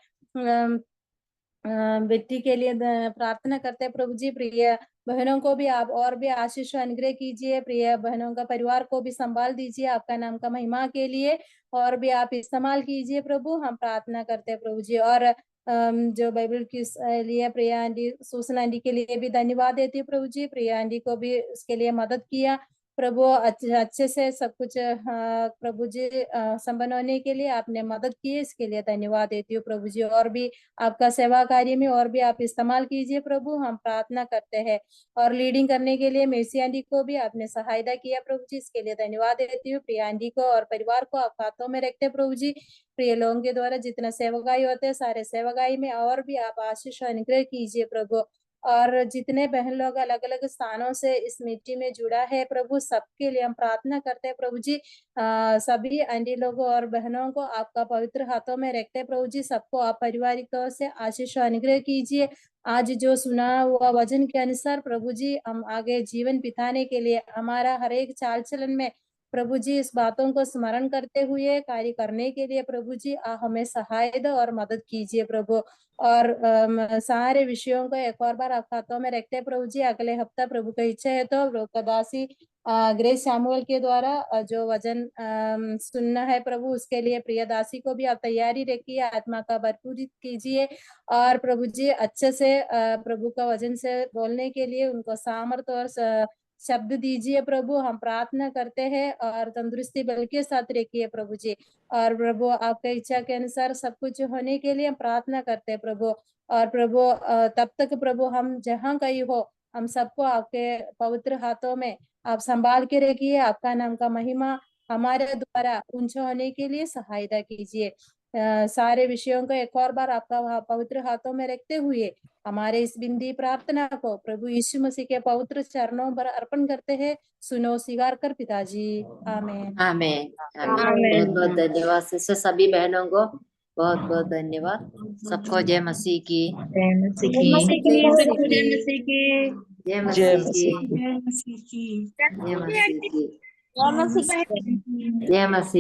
बेटी के लिए प्रार्थना करते हैं प्रभु जी। प्रिय बहनों को भी आप और भी आशीष अनुग्रह कीजिए, प्रिय बहनों का परिवार को भी संभाल दीजिए आपका नाम का महिमा के लिए, और भी आप इस्तेमाल कीजिए प्रभु। हम प्रार्थना करते हैं प्रभु जी। और जो बाइबल के लिए प्रिया आंटी सूसन आंटी के लिए भी धन्यवाद देती हूँ प्रभु जी। प्रिया आंटी को भी उसके लिए मदद किया प्रभु, अच्छे से सब कुछ प्रभु जी संपन्न होने के लिए आपने मदद की है, इसके लिए धन्यवाद देती हूँ प्रभु जी। और भी आपका सेवा कार्य में और भी आप इस्तेमाल कीजिए प्रभु, हम प्रार्थना करते हैं। और लीडिंग करने के लिए मेसी आंटी को भी आपने सहायता किया प्रभु जी, इसके लिए धन्यवाद देती हूँ। प्रिया आंटी को और परिवार को आप हाथों में रखते प्रभु जी। प्रिय लोगों के द्वारा जितना सेवकाई होते हैं सारे सेवकाई में और भी आप आशीष अनुग्रह कीजिए प्रभु। और जितने बहन लोग अलग अलग स्थानों से इस मिट्टी में जुड़ा है प्रभु, सबके लिए हम प्रार्थना करते हैं प्रभु जी। सभी आंटी लोगों और बहनों को आपका पवित्र हाथों में रखते हैं प्रभु जी। सबको आप पारिवारिक तौर से आशीष अनुग्रह कीजिए। आज जो सुना हुआ वचन के अनुसार प्रभु जी हम आगे जीवन बिताने के लिए हमारा हर एक चाल चलन में प्रभु जी इस बातों को स्मरण करते हुए कार्य करने के लिए प्रभु जी हमें सहायता और मदद कीजिए प्रभु। और सारे विषयों को एक और बार आप हाथों में रखते हैं प्रभु जी। अगले हफ्ता प्रभु का इच्छा है तो कदासी ग्रेस सैमुअल के द्वारा जो वचन सुनना है प्रभु, उसके लिए प्रिय दासी को भी आप तैयारी रखिए, आत्मा का भरपूर कीजिए। और प्रभु जी अच्छे से प्रभु का वचन से बोलने के लिए उनको सामर्थ्य और शब्द दीजिए प्रभु, हम प्रार्थना करते हैं। और तंदुरुस्ती बल के साथ रखिए प्रभु जी। और प्रभु आपके इच्छा के अनुसार सब कुछ होने के लिए हम प्रार्थना करते हैं प्रभु। और प्रभु तब तक प्रभु हम जहाँ कहीं हो हम सबको आपके पवित्र हाथों में आप संभाल के रखिए। आपका नाम का महिमा हमारे द्वारा ऊंचा होने के लिए सहायता कीजिए। सारे विषयों को एक और बार आपका पवित्र हाथों में रखते हुए हमारे इस बिंदी प्रार्थना को प्रभु यीशु मसीह के पवित्र चरणों पर अर्पण करते हैं। सुनो स्वीकार कर पिताजी, आमीन। आमीन। बहुत बहुत धन्यवाद सिस्टर, सभी बहनों को बहुत बहुत धन्यवाद। सबको जय मसीह की, जय मसीह की। जय मसीह की। जय मसीह की, जय मसीह की। जय मसीह की, जय मसीह की। जय मसीह।